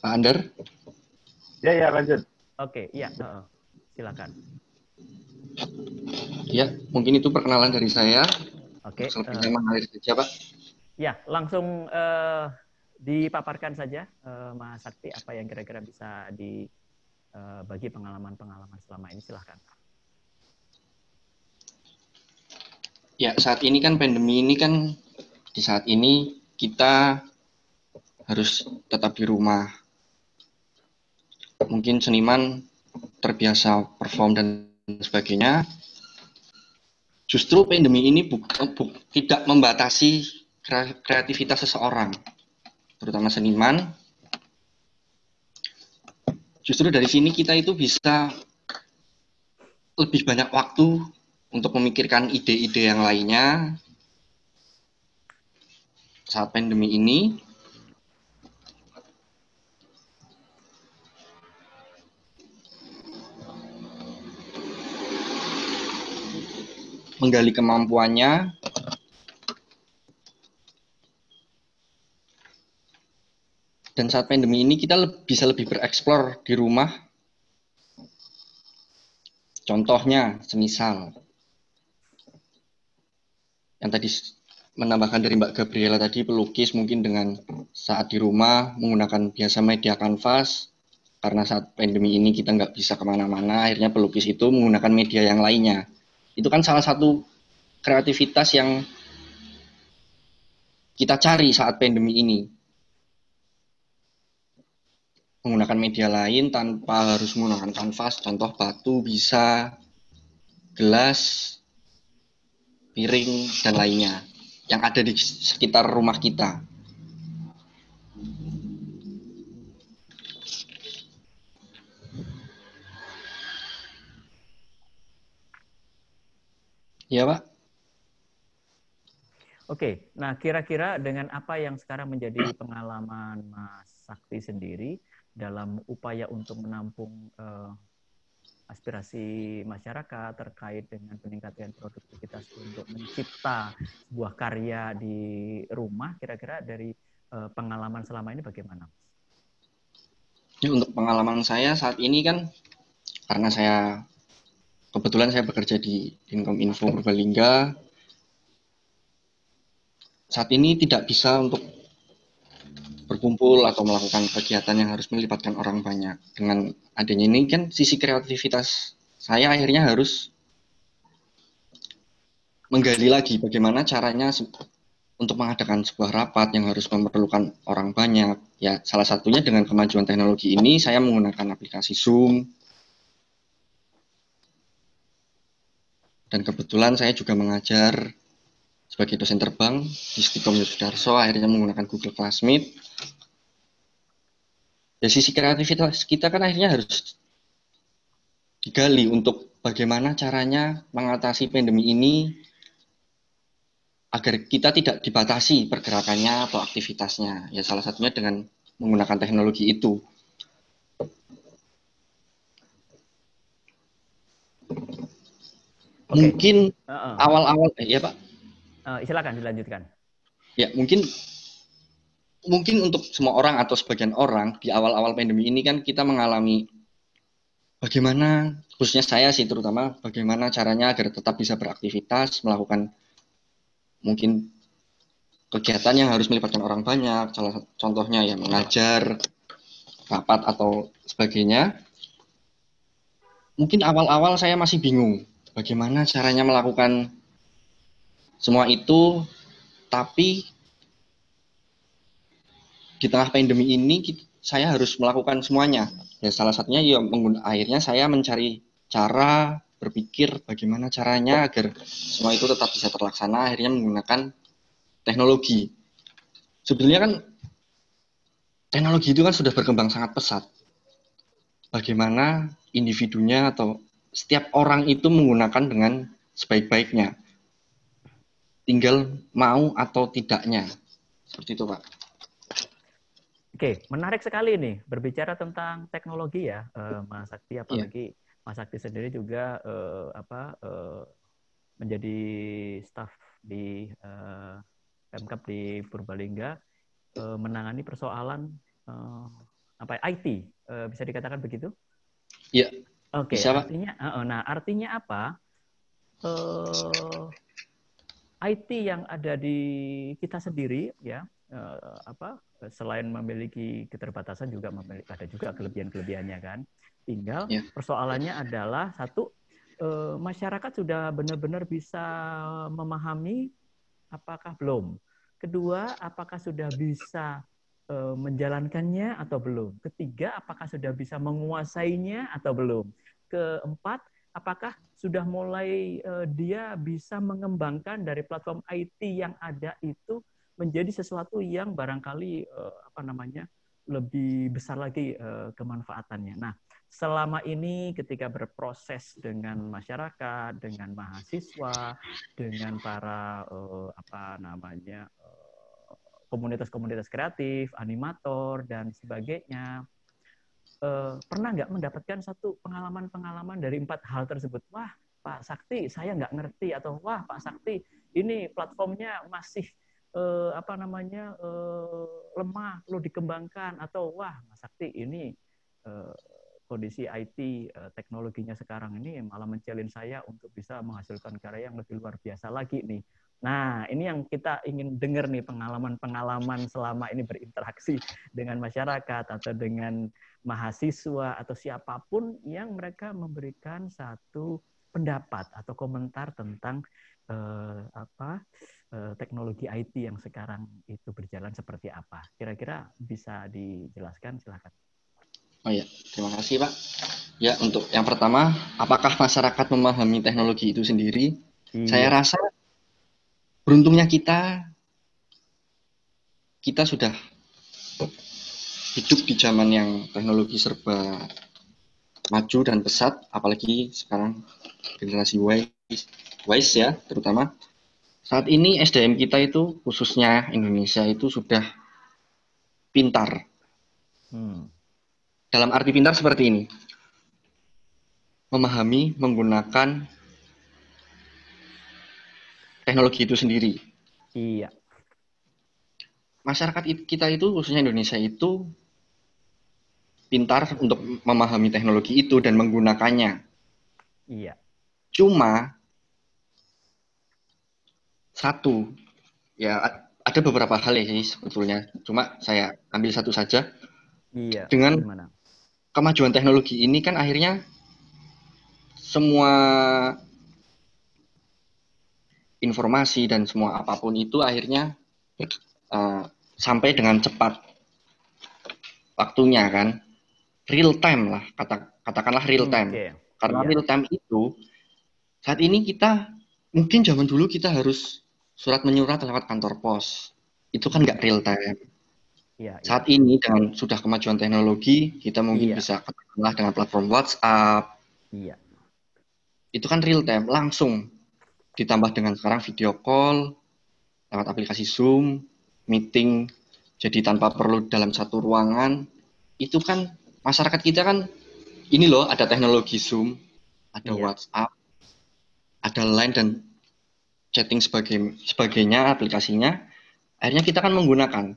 Pak Andar? Ya, lanjut. Oke, iya, silakan. Ya, mungkin itu perkenalan dari saya. Oke. Selebihnya mengalir saja, Pak. Ya, langsung dipaparkan saja, Mas Sakti, apa yang kira-kira bisa dibagi pengalaman-pengalaman selama ini, silahkan. Ya, saat ini kan pandemi ini kan, di saat ini kita harus tetap di rumah. Mungkin seniman terbiasa perform dan sebagainya. Justru pandemi ini tidak membatasi kreativitas seseorang, terutama seniman. Justru dari sini kita itu bisa lebih banyak waktu untuk memikirkan ide-ide yang lainnya saat pandemi ini. Menggali kemampuannya, dan saat pandemi ini kita bisa lebih bereksplor di rumah. Contohnya, semisal yang tadi menambahkan dari Mbak Gabriela tadi, pelukis mungkin dengan saat di rumah menggunakan biasa media kanvas, karena saat pandemi ini kita nggak bisa kemana-mana, akhirnya pelukis itu menggunakan media yang lainnya. Itu kan salah satu kreativitas yang kita cari saat pandemi ini. Menggunakan media lain tanpa harus menggunakan kanvas, contoh batu bisa, gelas, piring, dan lainnya yang ada di sekitar rumah kita. Ya, Pak? Oke, nah kira-kira dengan apa yang sekarang menjadi pengalaman Mas Sakti sendiri dalam upaya untuk menampung aspirasi masyarakat terkait dengan peningkatan produktivitas untuk mencipta sebuah karya di rumah, kira-kira dari pengalaman selama ini bagaimana, Mas? Ya, untuk pengalaman saya saat ini kan, karena kebetulan saya bekerja di Dinkominfo Purbalingga, saat ini tidak bisa untuk berkumpul atau melakukan kegiatan yang harus melibatkan orang banyak. Dengan adanya ini kan sisi kreativitas saya akhirnya harus menggali lagi bagaimana caranya untuk mengadakan sebuah rapat yang harus memerlukan orang banyak. Ya, salah satunya dengan kemajuan teknologi ini saya menggunakan aplikasi Zoom. Dan kebetulan saya juga mengajar sebagai dosen terbang di Stikom Yosudarso, akhirnya menggunakan Google Classmeet. Ya, sisi kreativitas kita kan akhirnya harus digali untuk bagaimana caranya mengatasi pandemi ini agar kita tidak dibatasi pergerakannya atau aktivitasnya. Ya, salah satunya dengan menggunakan teknologi itu. Oke. Mungkin awal-awal, ya Pak. Silakan dilanjutkan. Ya, mungkin untuk semua orang atau sebagian orang di awal-awal pandemi ini kan kita mengalami bagaimana, khususnya saya sih terutama, bagaimana caranya agar tetap bisa beraktivitas, melakukan mungkin kegiatan yang harus melibatkan orang banyak, contohnya ya mengajar, rapat atau sebagainya. Mungkin awal-awal saya masih bingung bagaimana caranya melakukan semua itu, tapi di tengah pandemi ini saya harus melakukan semuanya. Ya, salah satunya ya akhirnya saya mencari cara berpikir bagaimana caranya agar semua itu tetap bisa terlaksana, akhirnya menggunakan teknologi. Sebetulnya kan teknologi itu kan sudah berkembang sangat pesat. Bagaimana individunya atau setiap orang itu menggunakan dengan sebaik-baiknya. Tinggal mau atau tidaknya. Seperti itu, Pak. Oke, menarik sekali nih berbicara tentang teknologi ya, Mas Sakti. Apalagi Mas Sakti sendiri juga menjadi staf di Pemkab di Purbalingga, menangani persoalan IT, bisa dikatakan begitu? Iya. Oke, bisa, Pak. artinya apa? IT yang ada di kita sendiri ya, selain memiliki keterbatasan juga ada juga kelebihan-kelebihannya kan. Tinggal persoalannya adalah satu, masyarakat sudah benar-benar bisa memahami apakah belum. Kedua, apakah sudah bisa menjalankannya atau belum. Ketiga, apakah sudah bisa menguasainya atau belum. Keempat, apakah sudah mulai dia bisa mengembangkan dari platform IT yang ada itu menjadi sesuatu yang barangkali lebih besar lagi kemanfaatannya. Nah, selama ini ketika berproses dengan masyarakat, dengan mahasiswa, dengan para komunitas-komunitas kreatif, animator dan sebagainya, pernah nggak mendapatkan satu pengalaman-pengalaman dari 4 hal tersebut? Wah, Pak Sakti, saya nggak ngerti, atau wah, Pak Sakti, ini platformnya masih lemah, perlu dikembangkan, atau wah, Mas Sakti, ini kondisi IT teknologinya sekarang ini malah men-challenge saya untuk bisa menghasilkan karya yang lebih luar biasa lagi nih. Nah, ini yang kita ingin dengar nih, pengalaman-pengalaman selama ini berinteraksi dengan masyarakat atau dengan mahasiswa atau siapapun yang mereka memberikan satu pendapat atau komentar tentang teknologi IT yang sekarang itu berjalan seperti apa. Kira-kira bisa dijelaskan, silakan. Oh ya, terima kasih Pak. Ya, untuk yang pertama, apakah masyarakat memahami teknologi itu sendiri? Saya Iya, rasa beruntungnya kita sudah hidup di zaman yang teknologi serba maju dan pesat, apalagi sekarang generasi wise ya, terutama. Saat ini SDM kita itu, khususnya Indonesia itu sudah pintar. hmm, Dalam arti pintar seperti ini, memahami, menggunakan teknologi itu sendiri. iya, Masyarakat kita itu, khususnya Indonesia itu, pintar untuk memahami teknologi itu dan menggunakannya. iya, Cuma, satu, ya ada beberapa hal ya sih sebetulnya. Cuma saya ambil satu saja. iya. Dengan Gimana? kemajuan teknologi ini kan akhirnya semua informasi dan semua apapun itu akhirnya uh, sampai dengan cepat waktunya kan, real time lah, katakanlah real time. Oke, Karena iya, real time itu saat ini kita, mungkin zaman dulu kita harus surat menyurat lewat kantor pos, itu kan nggak mm-mm. real time. Iya, iya, Saat ini dengan sudah kemajuan teknologi, kita mungkin iya, bisa katakanlah dengan platform WhatsApp, iya, itu kan real time langsung, ditambah dengan sekarang video call lewat aplikasi Zoom, meeting jadi tanpa perlu dalam satu ruangan. Itu kan masyarakat kita kan, ini loh, ada teknologi Zoom, ada iya, WhatsApp, ada Line dan chatting sebagainya aplikasinya. Akhirnya kita kan menggunakan.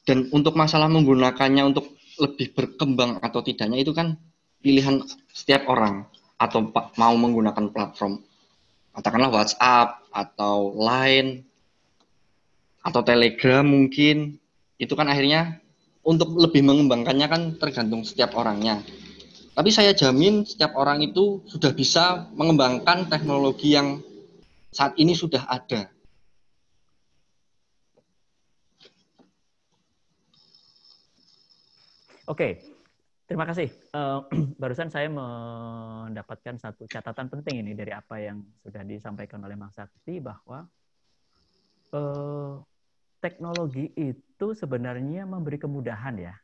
Dan untuk masalah menggunakannya untuk lebih berkembang atau tidaknya itu kan pilihan setiap orang, atau mau menggunakan platform katakanlah WhatsApp atau Line atau Telegram mungkin, itu kan akhirnya untuk lebih mengembangkannya kan tergantung setiap orangnya. Tapi saya jamin setiap orang itu sudah bisa mengembangkan teknologi yang saat ini sudah ada. oke. Terima kasih. Barusan saya mendapatkan satu catatan penting ini dari apa yang sudah disampaikan oleh Mang Sakti, bahwa eh, teknologi itu sebenarnya memberi kemudahan ya.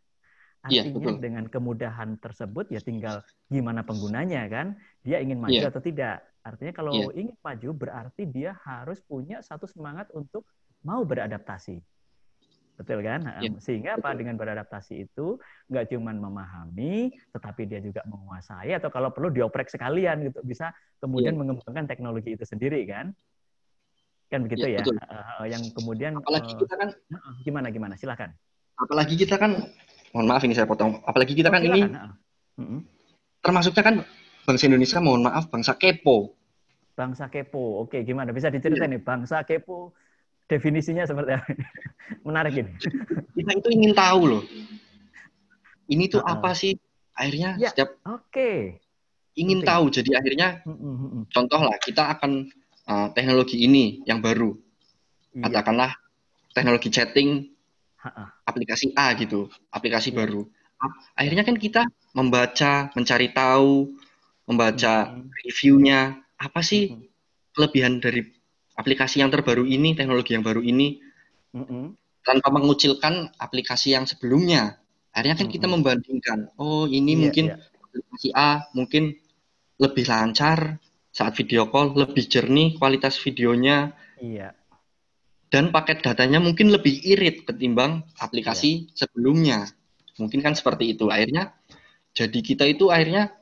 Iya, Artinya betul. dengan kemudahan tersebut ya tinggal gimana penggunanya kan. Dia ingin maju Iya, atau tidak. Artinya kalau iya, ingin maju berarti dia harus punya satu semangat untuk mau beradaptasi. Betul kan? iya, Sehingga apa? betul. Dengan beradaptasi itu nggak cuma memahami, tetapi dia juga menguasai, atau kalau perlu dioprek sekalian gitu, bisa Iya, kemudian mengembangkan teknologi itu sendiri kan? Kan begitu iya, ya? betul. Yang kemudian Apalagi kita kan, gimana gimana? Silakan. apalagi kita kan, mohon maaf ini saya potong. Apalagi kita Oh kan silakan. ini Mm-mm. termasuknya kan bangsa Indonesia, mohon maaf, bangsa kepo. Bangsa kepo. Oke, gimana? Bisa Iya, diceritain nih bangsa kepo definisinya seperti apa? Menarik ini. kita itu ingin tahu loh, ini tuh apa Heeh. sih? Akhirnya Ya, setiap oke. ingin Penting. tahu. Jadi akhirnya Mm-mm, mm-mm. contoh lah, kita akan teknologi ini yang baru. Iya. Katakanlah teknologi chatting Heeh. aplikasi A gitu, aplikasi Iya. baru. Ya. Akhirnya kan kita membaca, mencari tahu, membaca Mm-mm, reviewnya, apa sih mm-mm, kelebihan dari aplikasi yang terbaru ini, teknologi yang baru ini, mm-mm, tanpa mengucilkan aplikasi yang sebelumnya. Akhirnya kan kita mm-mm. membandingkan, oh ini Iya, mungkin iya, aplikasi A mungkin lebih lancar saat video call, lebih jernih kualitas videonya, iya, dan paket datanya mungkin lebih irit ketimbang iya, aplikasi sebelumnya. Mungkin kan seperti itu. Akhirnya jadi kita itu akhirnya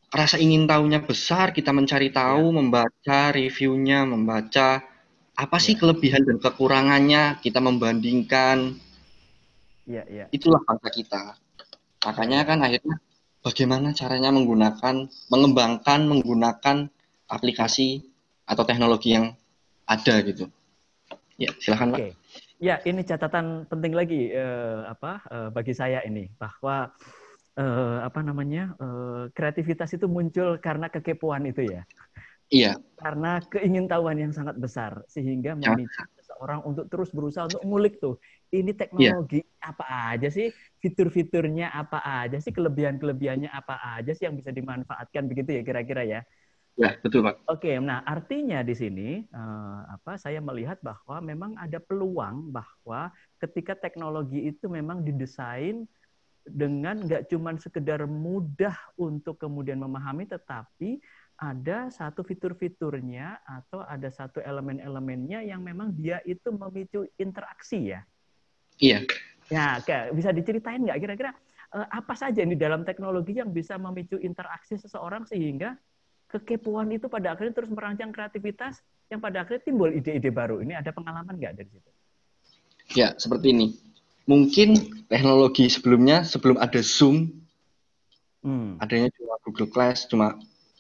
rasa ingin tahunya besar, kita mencari iya, tahu, membaca reviewnya, membaca apa sih iya, kelebihan dan kekurangannya, kita membandingkan. iya, iya, Itulah bangsa kita. iya, Makanya iya. kan akhirnya bagaimana caranya mengembangkan, menggunakan Iya. aplikasi atau teknologi yang ada gitu. Ya, silakan Pak. Oke. Ya, ini catatan penting lagi bagi saya ini, bahwa apa namanya, kreativitas itu muncul karena kekepoan itu ya. Iya, Karena keingintahuan yang sangat besar sehingga jangan. memicu seseorang untuk terus berusaha untuk ngulik tuh ini teknologi apa aja sih, fitur-fiturnya apa aja sih, kelebihan-kelebihannya apa aja sih yang bisa dimanfaatkan begitu ya kira-kira ya. Ya, betul Pak. Oke, nah artinya di sini saya melihat bahwa memang ada peluang bahwa ketika teknologi itu memang didesain dengan nggak cuma sekedar mudah untuk kemudian memahami, tetapi ada satu fitur-fiturnya atau ada satu elemen-elemennya yang memang dia itu memicu interaksi ya. Iya. Ya, bisa diceritain nggak kira-kira apa saja di dalam teknologi yang bisa memicu interaksi seseorang sehingga kekepuan itu pada akhirnya terus merangsang kreativitas yang pada akhirnya timbul ide-ide baru. Ini ada pengalaman nggak dari situ? Ya, seperti ini. Mungkin teknologi sebelumnya, sebelum ada Zoom, adanya cuma Google Class,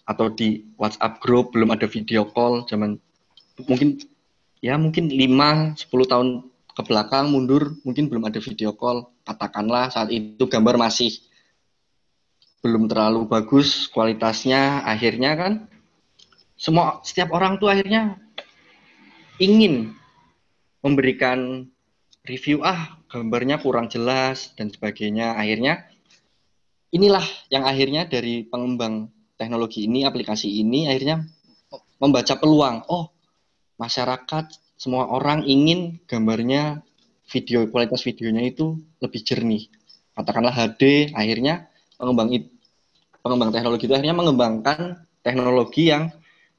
atau di WhatsApp group, belum ada video call, mungkin 5-10 tahun ke belakang mundur, mungkin belum ada video call. Katakanlah saat itu gambar masih belum terlalu bagus kualitasnya, akhirnya kan setiap orang tuh akhirnya ingin memberikan review, gambarnya kurang jelas dan sebagainya. Akhirnya inilah yang akhirnya dari pengembang teknologi ini, aplikasi ini akhirnya membaca peluang. Oh, masyarakat, semua orang ingin gambarnya, kualitas videonya itu lebih jernih. Katakanlah HD, akhirnya pengembang teknologi itu akhirnya mengembangkan teknologi yang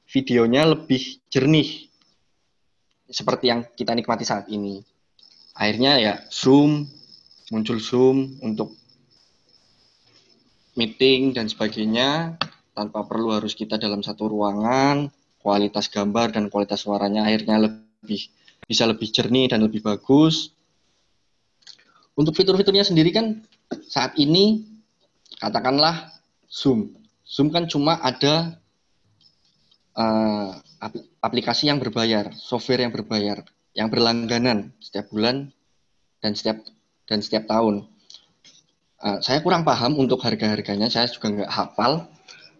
videonya lebih jernih. Seperti yang kita nikmati saat ini. Akhirnya ya muncul Zoom untuk meeting dan sebagainya, tanpa perlu harus kita dalam satu ruangan, kualitas gambar dan kualitas suaranya akhirnya bisa lebih jernih dan lebih bagus. Untuk fitur-fiturnya sendiri kan saat ini katakanlah Zoom kan cuma ada aplikasi yang berbayar, software yang berbayar, yang berlangganan setiap bulan dan setiap tahun. Saya kurang paham untuk harga-harganya, saya juga nggak hafal.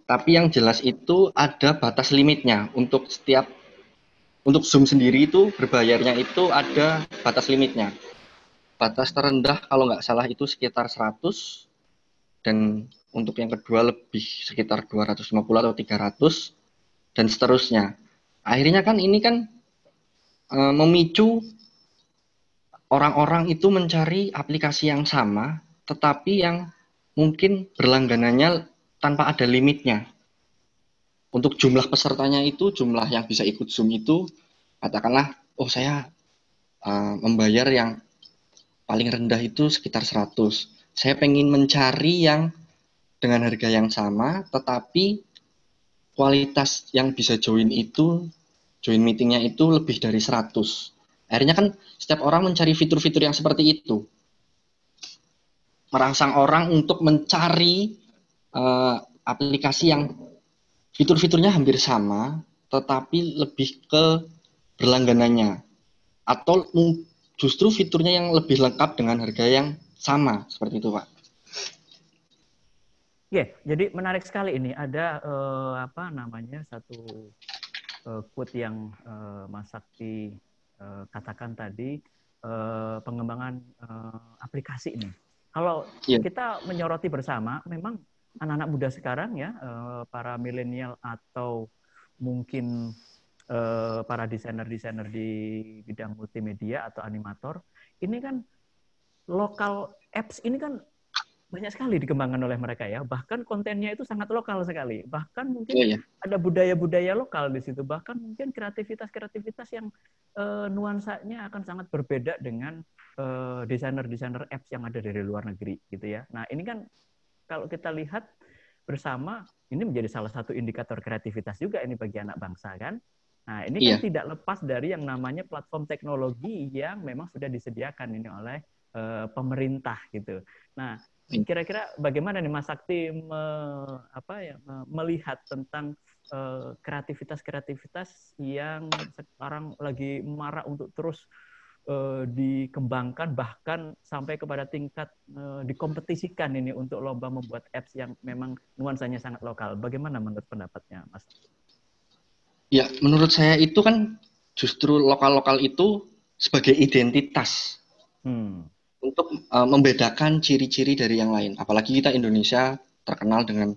Tapi yang jelas itu ada batas limitnya. Untuk Zoom sendiri itu berbayarnya itu ada batas limitnya. Batas terendah kalau nggak salah itu sekitar 100, dan untuk yang kedua lebih sekitar 250 atau 300, dan seterusnya. Akhirnya kan ini kan memicu orang-orang itu mencari aplikasi yang sama, tetapi yang mungkin berlangganannya tanpa ada limitnya. Untuk jumlah pesertanya itu, jumlah yang bisa ikut Zoom itu, katakanlah, saya membayar yang paling rendah itu sekitar 100. Saya pengen mencari yang dengan harga yang sama, tetapi kualitas yang bisa join meetingnya itu lebih dari 100. Akhirnya kan setiap orang mencari fitur-fitur yang seperti itu. Merangsang orang untuk mencari aplikasi yang fitur-fiturnya hampir sama, tetapi lebih ke berlangganannya. Atau justru fiturnya yang lebih lengkap dengan harga yang sama, seperti itu Pak. Jadi menarik sekali ini. Ada satu quote yang Mas Sakti katakan tadi, pengembangan aplikasi ini. Kalau kita menyoroti bersama, memang anak-anak muda sekarang ya, para milenial atau mungkin para desainer-desainer di bidang multimedia atau animator, ini kan lokal apps ini kan banyak sekali dikembangkan oleh mereka ya. Bahkan kontennya itu sangat lokal sekali. Bahkan mungkin ada budaya-budaya lokal di situ. Bahkan mungkin kreativitas-kreativitas yang nuansanya akan sangat berbeda dengan desainer-desainer apps yang ada dari luar negeri gitu ya. Nah, ini kan kalau kita lihat bersama, ini menjadi salah satu indikator kreativitas juga ini bagi anak bangsa kan. Nah, ini kan tidak lepas dari yang namanya platform teknologi yang memang sudah disediakan ini oleh pemerintah gitu. Nah, kira-kira bagaimana nih Mas Sakti melihat tentang kreativitas-kreativitas yang sekarang lagi marak untuk terus dikembangkan, bahkan sampai kepada tingkat dikompetisikan ini untuk lomba membuat apps yang memang nuansanya sangat lokal. Bagaimana menurut pendapatnya Mas? Ya, menurut saya itu kan justru lokal-lokal itu sebagai identitas. untuk membedakan ciri-ciri dari yang lain. Apalagi kita Indonesia terkenal dengan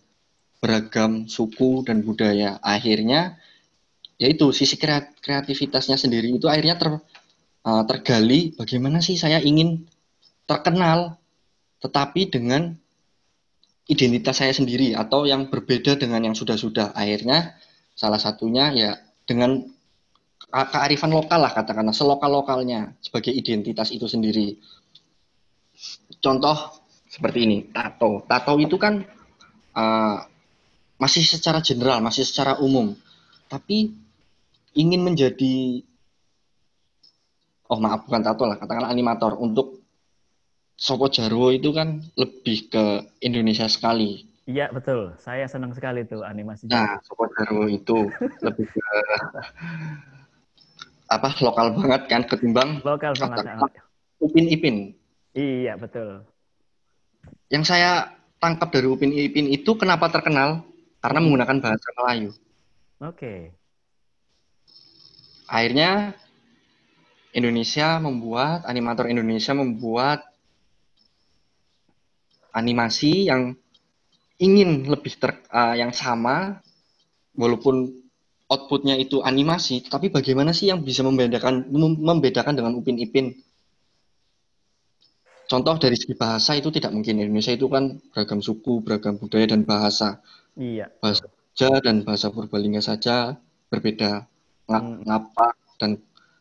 beragam suku dan budaya. Akhirnya yaitu sisi kreativitasnya sendiri itu akhirnya tergali bagaimana sih saya ingin terkenal tetapi dengan identitas saya sendiri atau yang berbeda dengan yang sudah-sudah. Akhirnya salah satunya ya dengan kearifan lokal lah, katakanlah selokal-lokalnya sebagai identitas itu sendiri. Contoh seperti ini, tato. Tato itu kan uh, masih secara general, masih secara umum. Tapi ingin menjadi, oh maaf bukan tato lah, katakanlah animator. Untuk Sopo Jarwo itu kan lebih ke Indonesia sekali. Iya betul, saya senang sekali tuh animasi Nah, Jarwo. Sopo Jarwo itu lebih ke apa lokal banget kan ketimbang Lokal banget katakanlah sangat. Upin Ipin. Iya betul. Yang saya tangkap dari Upin Ipin itu kenapa terkenal? Karena menggunakan bahasa Melayu. Oke. Akhirnya animator Indonesia membuat animasi yang ingin lebih yang sama, walaupun outputnya itu animasi, tapi bagaimana sih yang bisa membedakan dengan Upin Ipin? Contoh dari segi bahasa itu tidak mungkin. Indonesia itu kan beragam suku, beragam budaya dan bahasa. Iya Bahasa betul. Jogja dan bahasa Purbalingga saja berbeda. Ngapak dan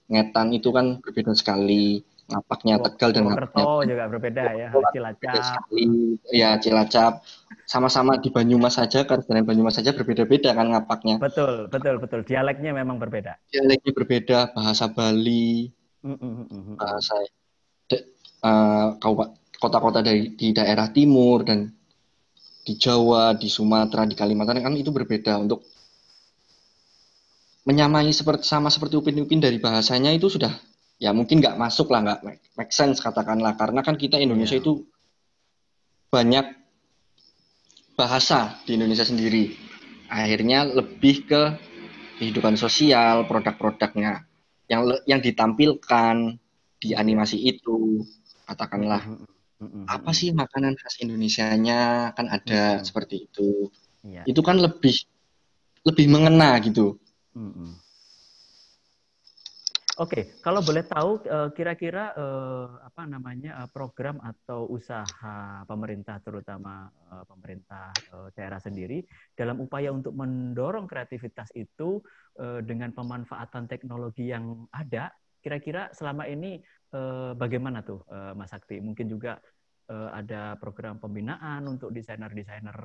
ngetan itu kan berbeda sekali. Ngapaknya Tegal dan ngapaknya Purwokerto juga berbeda ya, berbeda Cilacap. sekali. Ya, Cilacap. Sama-sama di Banyumas saja, Karena Banyumas saja berbeda-beda kan ngapaknya. Betul, betul, betul. Dialeknya memang berbeda. Dialeknya berbeda, bahasa Bali, bahasa kota-kota di daerah timur dan di Jawa, di Sumatera, di Kalimantan kan itu berbeda. Untuk menyamai seperti Upin-Upin dari bahasanya itu sudah ya mungkin nggak masuk lah, nggak make sense katakanlah, karena kan kita Indonesia Iya. itu banyak bahasa di Indonesia sendiri. Akhirnya lebih ke kehidupan sosial, produk-produknya yang ditampilkan di Iya. animasi itu, katakanlah apa sih makanan khas Indonesianya, kan ada seperti itu. Iya, Itu iya. kan lebih lebih mengena gitu. Oke, kalau boleh tahu kira-kira apa namanya program atau usaha pemerintah terutama pemerintah daerah sendiri dalam upaya untuk mendorong kreativitas itu dengan pemanfaatan teknologi yang ada, kira-kira selama ini bagaimana tuh Mas Sakti? Mungkin juga ada program pembinaan untuk desainer-desainer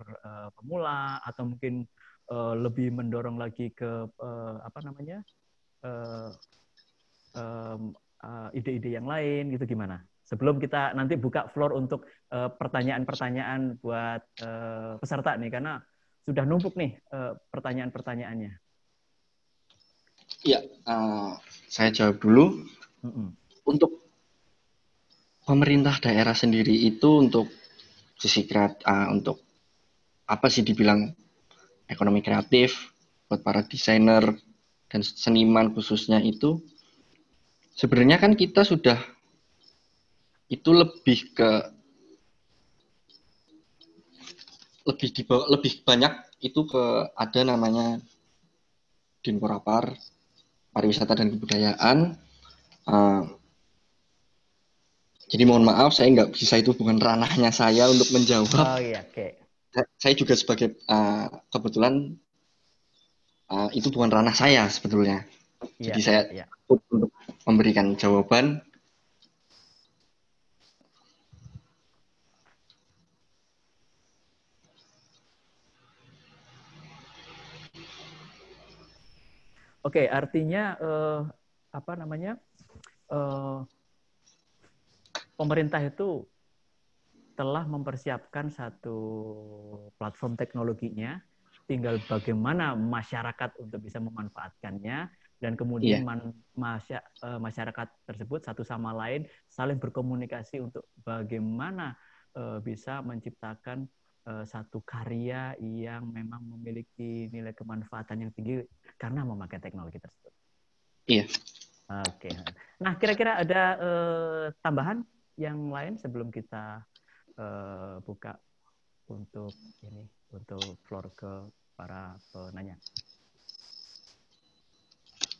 pemula atau mungkin lebih mendorong lagi ke apa namanya? Uh, ide-ide yang lain gitu gimana? Sebelum kita nanti buka floor untuk pertanyaan-pertanyaan buat peserta nih, karena sudah numpuk nih pertanyaan-pertanyaannya. Iya, saya jawab dulu. Untuk pemerintah daerah sendiri itu untuk sisi untuk apa sih dibilang ekonomi kreatif buat para desainer dan seniman khususnya itu sebenarnya kan kita sudah itu lebih banyak itu ke ada namanya Dinkorapar pariwisata dan kebudayaan. Jadi mohon maaf saya nggak bisa, itu bukan ranahnya saya untuk menjawab. Oh iya, oke. Saya juga sebagai kebetulan itu bukan ranah saya sebetulnya. Iya, Jadi iya, saya iya. untuk memberikan jawaban. Oke, artinya apa namanya pemerintah itu telah mempersiapkan satu platform teknologinya, tinggal bagaimana masyarakat untuk bisa memanfaatkannya dan kemudian Iya. masyarakat tersebut satu sama lain saling berkomunikasi untuk bagaimana bisa menciptakan satu karya yang memang memiliki nilai kemanfaatan yang tinggi karena memakai teknologi tersebut. Iya. Oke. Nah, kira-kira ada tambahan yang lain sebelum kita buka untuk floor ke para penanya.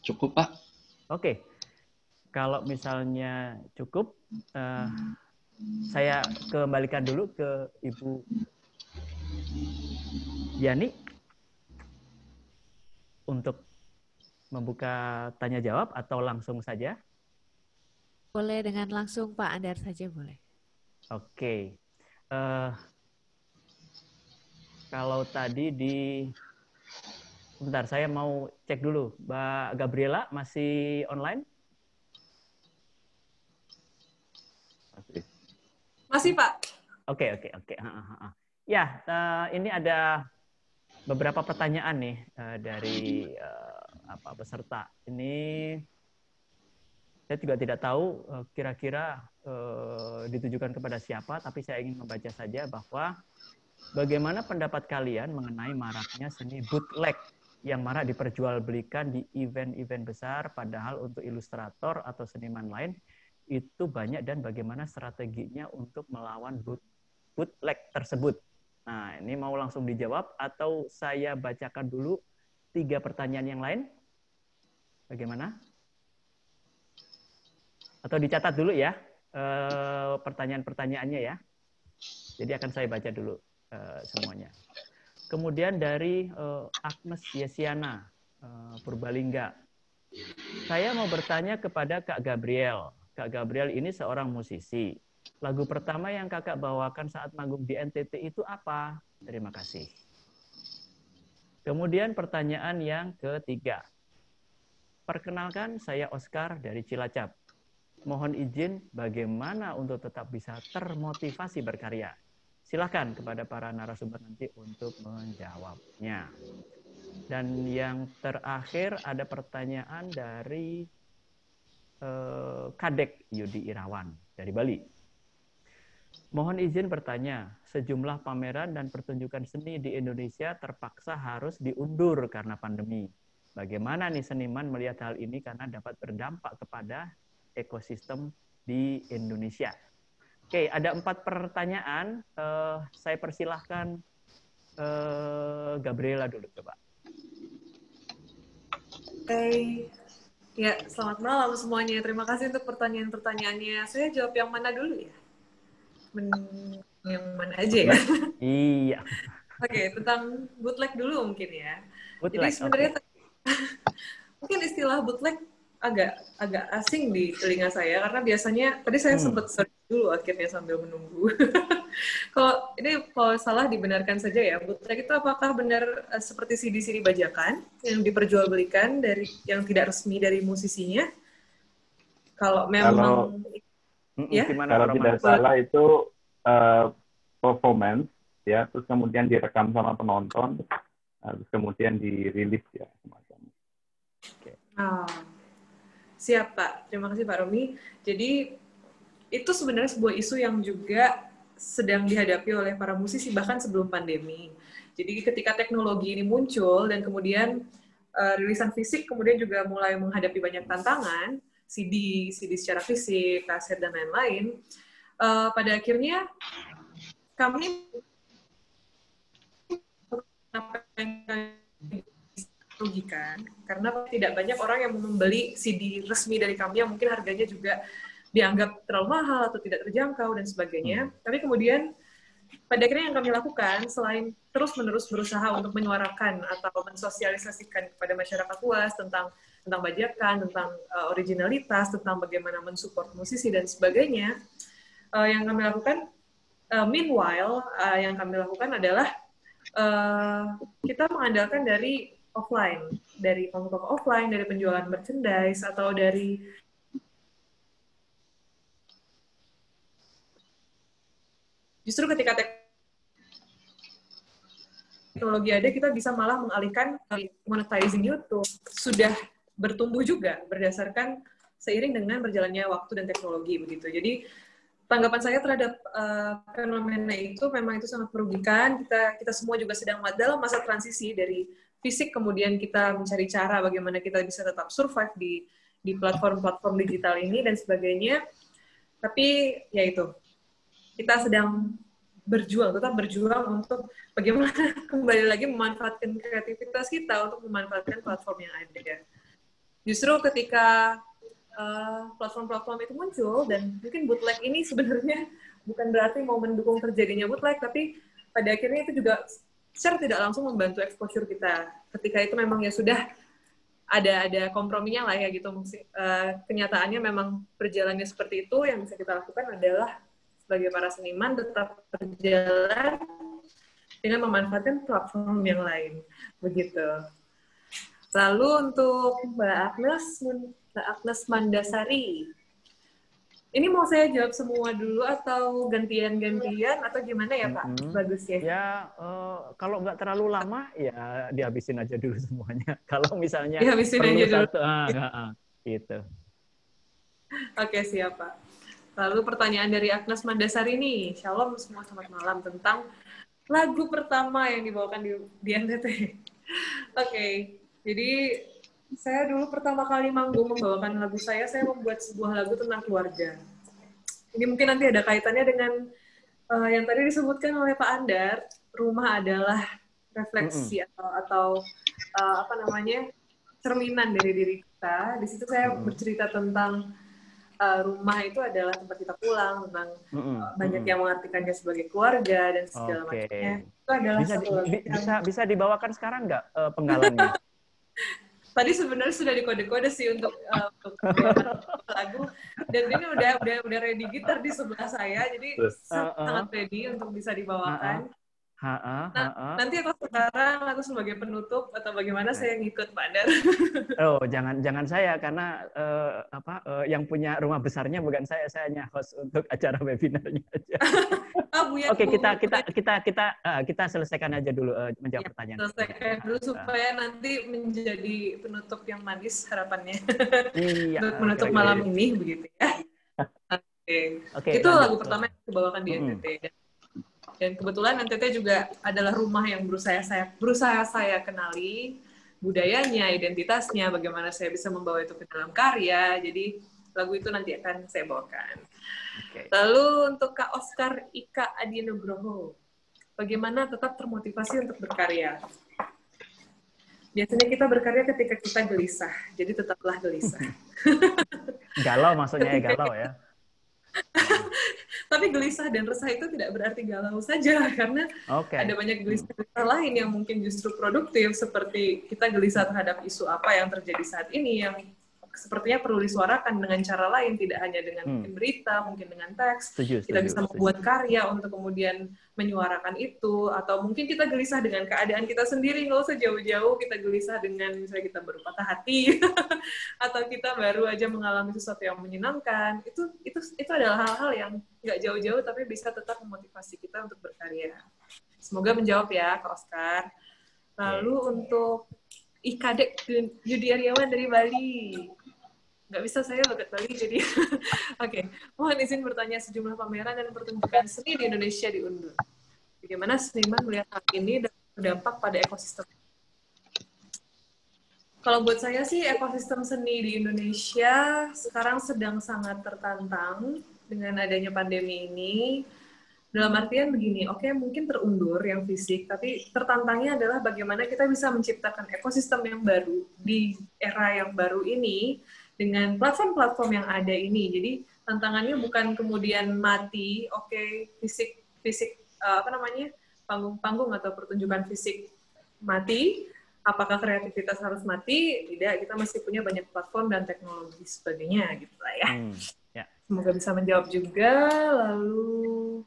Cukup, Pak. Oke. Kalau misalnya cukup, saya kembalikan dulu ke Ibu Yani untuk membuka tanya jawab atau langsung saja? Boleh dengan langsung Pak Andar saja boleh. Oke. Kalau tadi sebentar saya mau cek dulu. Mbak Gabriela masih online? Masih, Pak. Oke. Ya, ini ada beberapa pertanyaan nih dari peserta. Ini saya juga tidak tahu kira-kira ditujukan kepada siapa, tapi saya ingin membaca saja bahwa bagaimana pendapat kalian mengenai maraknya seni bootleg yang marak diperjualbelikan di event-event besar, padahal untuk ilustrator atau seniman lain itu banyak, dan bagaimana strateginya untuk melawan bootleg tersebut? Nah, ini mau langsung dijawab atau saya bacakan dulu 3 pertanyaan yang lain? Bagaimana? Atau dicatat dulu ya pertanyaan-pertanyaannya ya. Jadi akan saya baca dulu semuanya. Kemudian dari Agnes Yesiana Purbalingga. Saya mau bertanya kepada Kak Gabriel. Kak Gabriel ini seorang musisi. Lagu pertama yang kakak bawakan saat manggung di NTT itu apa? Terima kasih. Kemudian pertanyaan yang ketiga. Perkenalkan, saya Oscar dari Cilacap. Mohon izin bagaimana untuk tetap bisa termotivasi berkarya. Silakan kepada para narasumber nanti untuk menjawabnya. Dan yang terakhir ada pertanyaan dari Kadek Yudi Irawan dari Bali. Mohon izin bertanya, sejumlah pameran dan pertunjukan seni di Indonesia terpaksa harus diundur karena pandemi. Bagaimana nih seniman melihat hal ini karena dapat berdampak kepada ekosistem di Indonesia? Oke, ada 4 pertanyaan. Saya persilahkan Gabriela dulu, coba. Oke. Ya, selamat malam semuanya. Terima kasih untuk pertanyaan-pertanyaannya. Saya jawab yang mana dulu ya? Yang mana aja ya? Iya. Oke, tentang bootleg dulu mungkin ya. Bootleg, jadi sebenarnya mungkin istilah bootleg agak asing di telinga saya karena biasanya tadi saya sempat search dulu akhirnya sambil menunggu. Kalau salah dibenarkan saja ya. Bootleg itu apakah benar seperti CD-CD bajakan yang diperjualbelikan dari yang tidak resmi dari musisinya? Kalau memang ya, kalau tidak salah itu performance ya, terus kemudian direkam sama penonton, terus kemudian dirilis ya semacam. Siap Pak, terima kasih Pak Romi. Jadi itu sebenarnya sebuah isu yang juga sedang dihadapi oleh para musisi bahkan sebelum pandemi. Jadi ketika teknologi ini muncul dan kemudian rilisan fisik kemudian juga mulai menghadapi banyak tantangan, CD secara fisik, kaset dan lain-lain, pada akhirnya kami rugikan karena tidak banyak orang yang membeli CD resmi dari kami yang mungkin harganya juga dianggap terlalu mahal atau tidak terjangkau dan sebagainya. Tapi kemudian pada akhirnya yang kami lakukan selain terus-menerus berusaha untuk menyuarakan atau mensosialisasikan kepada masyarakat luas tentang bajakan, tentang originalitas, tentang bagaimana mensupport musisi dan sebagainya, yang kami lakukan meanwhile yang kami lakukan adalah kita mengandalkan dari offline, dari toko offline, dari penjualan merchandise atau dari justru ketika teknologi ada, kita bisa malah mengalihkan monetizing YouTube sudah bertumbuh juga berdasarkan seiring dengan berjalannya waktu dan teknologi begitu. Jadi tanggapan saya terhadap fenomena itu memang itu sangat merugikan. Kita semua juga sedang dalam masa transisi dari fisik, kemudian kita mencari cara bagaimana kita bisa tetap survive di di platform-platform digital ini dan sebagainya. Tapi ya itu, kita sedang tetap berjuang untuk bagaimana kembali lagi memanfaatkan kreativitas kita untuk memanfaatkan platform yang ada. Justru ketika platform-platform itu muncul, dan mungkin bootleg ini sebenarnya bukan berarti mau mendukung terjadinya bootleg, tapi pada akhirnya itu juga secara tidak langsung membantu exposure kita. Ketika itu memang ya sudah ada komprominya lah ya gitu. Kenyataannya memang berjalannya seperti itu, yang bisa kita lakukan adalah sebagai para seniman tetap berjalan dengan memanfaatkan platform yang lain. Begitu. Lalu untuk Mbak Agnes Mandasari, ini mau saya jawab semua dulu atau gantian-gantian atau gimana ya Pak? Bagus ya. Ya, kalau nggak terlalu lama ya dihabisin aja dulu semuanya. Kalau misalnya dihabisin perlu aja satu, gitu. Oke, siap Pak. Lalu pertanyaan dari Agnes Mandasari nih, Shalom semua, selamat malam, tentang lagu pertama yang dibawakan di NTT. Oke, jadi saya dulu pertama kali manggung membawakan lagu saya membuat sebuah lagu tentang keluarga. Ini mungkin nanti ada kaitannya dengan yang tadi disebutkan oleh Pak Andar, rumah adalah refleksi atau cerminan dari diri kita. Di situ saya bercerita tentang rumah itu adalah tempat kita pulang, tentang banyak yang mengartikannya sebagai keluarga dan segala macamnya. Itu adalah satu lagu bisa dibawakan sekarang nggak penggalannya? Tadi sebenarnya sudah dikode-kode sih untuk lagu, dan ini udah ready gitar di sebelah saya, jadi sangat ready untuk bisa dibawakan. Nanti atau sekarang atau sebagai penutup atau bagaimana saya ngikut Pak Dar. Oh, jangan saya, karena yang punya rumah besarnya bukan saya hanya host untuk acara webinarnya aja. Oke, kita selesaikan aja dulu menjawab pertanyaan. Selesaikan dulu supaya nanti menjadi penutup yang manis harapannya. Iya, untuk menutup malam ini begitu ya. Oke. Itu lagu pertama yang dibawakan di NTT. Dan kebetulan NTT juga adalah rumah yang berusaha saya kenali, budayanya, identitasnya, bagaimana saya bisa membawa itu ke dalam karya. Jadi lagu itu nanti akan saya bawakan. Lalu untuk Kak Oscar Ika Adinugroho, bagaimana tetap termotivasi untuk berkarya? Biasanya kita berkarya ketika kita gelisah, jadi tetaplah gelisah. Galau maksudnya galau ya. Tapi gelisah dan resah itu tidak berarti galau saja, karena ada banyak gelisah lain yang mungkin justru produktif, seperti kita gelisah terhadap isu apa yang terjadi saat ini yang sepertinya perlu disuarakan dengan cara lain, tidak hanya dengan mungkin berita, mungkin dengan teks. Kita bisa membuat karya untuk kemudian menyuarakan itu, atau mungkin kita gelisah dengan keadaan kita sendiri, nggak usah jauh-jauh, kita gelisah dengan misalnya kita baru patah hati, atau kita baru aja mengalami sesuatu yang menyenangkan. Itu adalah hal-hal yang nggak jauh-jauh, tapi bisa tetap memotivasi kita untuk berkarya. Semoga menjawab ya, Kak Oscar. Lalu untuk Ikadek Yudi Aryawan dari Bali. Nggak bisa saya logat Bali, jadi oke. Mohon izin bertanya, sejumlah pameran dan pertunjukan seni di Indonesia diundur. Bagaimana seniman melihat hal ini dan berdampak pada ekosistem? Kalau buat saya sih, ekosistem seni di Indonesia sekarang sedang sangat tertantang dengan adanya pandemi ini. Dalam artian begini, mungkin terundur yang fisik, tapi tertantangnya adalah bagaimana kita bisa menciptakan ekosistem yang baru di era yang baru ini dengan platform-platform yang ada ini. Jadi tantangannya bukan kemudian mati, fisik panggung-panggung atau pertunjukan fisik mati. Apakah kreativitas harus mati? Tidak, kita masih punya banyak platform dan teknologi sebagainya gitu lah ya. Semoga bisa menjawab juga. Lalu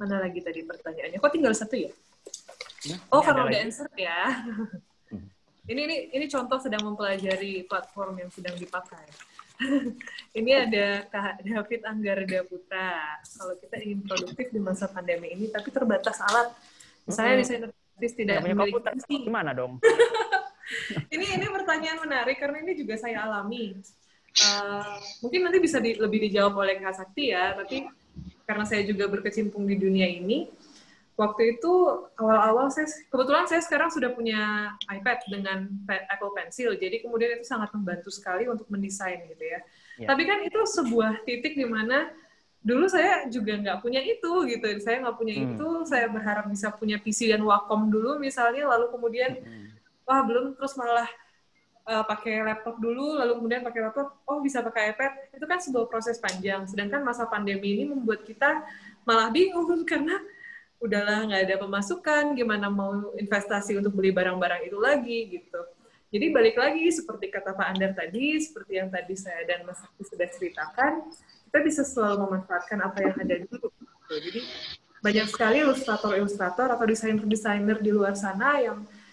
mana lagi tadi pertanyaannya? Kok tinggal satu ya? Karena udah answer ya. Ini contoh sedang mempelajari platform yang sedang dipakai. Ini ada Kak David Anggarada Putra. Kalau kita ingin produktif di masa pandemi ini, tapi terbatas alat. Misalnya desainer grafis tidak memiliki komputer, gimana dong? Ini pertanyaan menarik karena ini juga saya alami. Mungkin nanti bisa lebih dijawab oleh Kak Sakti ya, tapi karena saya juga berkecimpung di dunia ini, waktu itu awal-awal kebetulan saya sekarang sudah punya iPad dengan Apple Pencil, jadi kemudian itu sangat membantu sekali untuk mendesain gitu ya. Tapi kan itu sebuah titik di mana dulu saya juga nggak punya itu gitu, saya nggak punya itu, saya berharap bisa punya PC dan Wacom dulu misalnya, lalu kemudian wah belum, terus malah pakai laptop dulu, lalu kemudian pakai laptop, bisa pakai iPad, itu kan sebuah proses panjang. Sedangkan masa pandemi ini membuat kita malah bingung karena udahlah nggak ada pemasukan, gimana mau investasi untuk beli barang-barang itu lagi gitu. Jadi balik lagi seperti kata Pak Andar tadi, seperti yang tadi saya dan Mas Sakti sudah ceritakan, kita bisa selalu memanfaatkan apa yang ada dulu. Gitu. Jadi banyak sekali ilustrator-ilustrator atau desainer-desainer di luar sana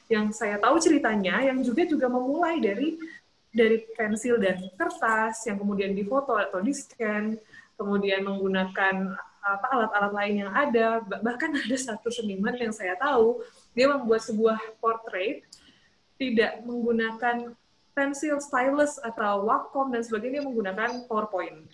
yang saya tahu ceritanya, yang juga memulai dari pensil dan kertas, yang kemudian difoto atau di-scan, kemudian menggunakan alat-alat lain yang ada. Bahkan ada satu seniman yang saya tahu, dia membuat sebuah portrait tidak menggunakan pensil, stylus, atau Wacom, dan sebagainya, menggunakan PowerPoint.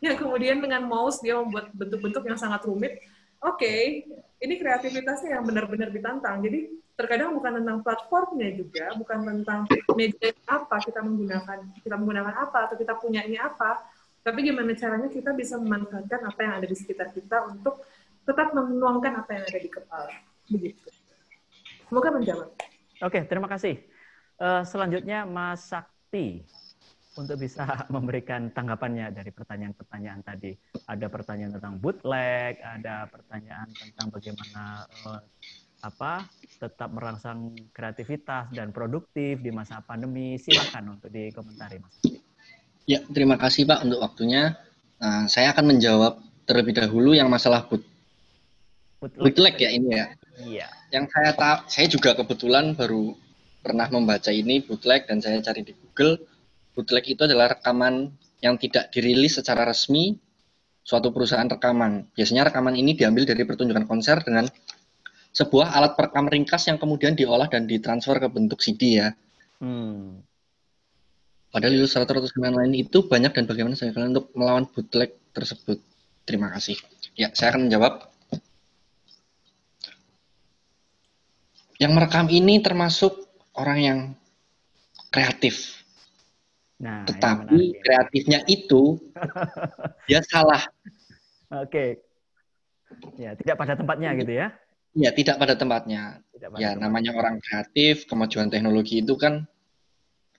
Yang kemudian dengan mouse dia membuat bentuk-bentuk yang sangat rumit. Oke, ini kreativitasnya yang benar-benar ditantang. Jadi terkadang bukan tentang platformnya juga, bukan tentang media apa kita menggunakan apa, atau kita punyanya apa, tapi gimana caranya kita bisa memanfaatkan apa yang ada di sekitar kita untuk tetap menuangkan apa yang ada di kepala. Begitu. Semoga menjawab. Oke, terima kasih. Selanjutnya Mas Sakti, untuk bisa memberikan tanggapannya dari pertanyaan-pertanyaan tadi. Ada pertanyaan tentang bootleg, ada pertanyaan tentang bagaimana tetap merangsang kreativitas dan produktif di masa pandemi. Silakan untuk dikomentari, Mas. Ya, terima kasih Pak untuk waktunya. Saya akan menjawab terlebih dahulu yang masalah bootleg ya ini ya. Iya. Yang saya juga kebetulan baru pernah membaca ini bootleg, dan saya cari di Google. Bootleg itu adalah rekaman yang tidak dirilis secara resmi suatu perusahaan rekaman. Biasanya rekaman ini diambil dari pertunjukan konser dengan sebuah alat perekam ringkas yang kemudian diolah dan ditransfer ke bentuk CD ya. Padahal ilustrator atau seniman lain itu banyak, dan bagaimana saya kalian untuk melawan bootleg tersebut. Terima kasih. Ya, saya akan menjawab. Yang merekam ini termasuk orang yang kreatif. Nah, tetapi kreatifnya itu dia salah. Oke. Ya, tidak pada tempatnya gitu ya. Ya, tidak pada tempatnya. Namanya orang kreatif, kemajuan teknologi itu kan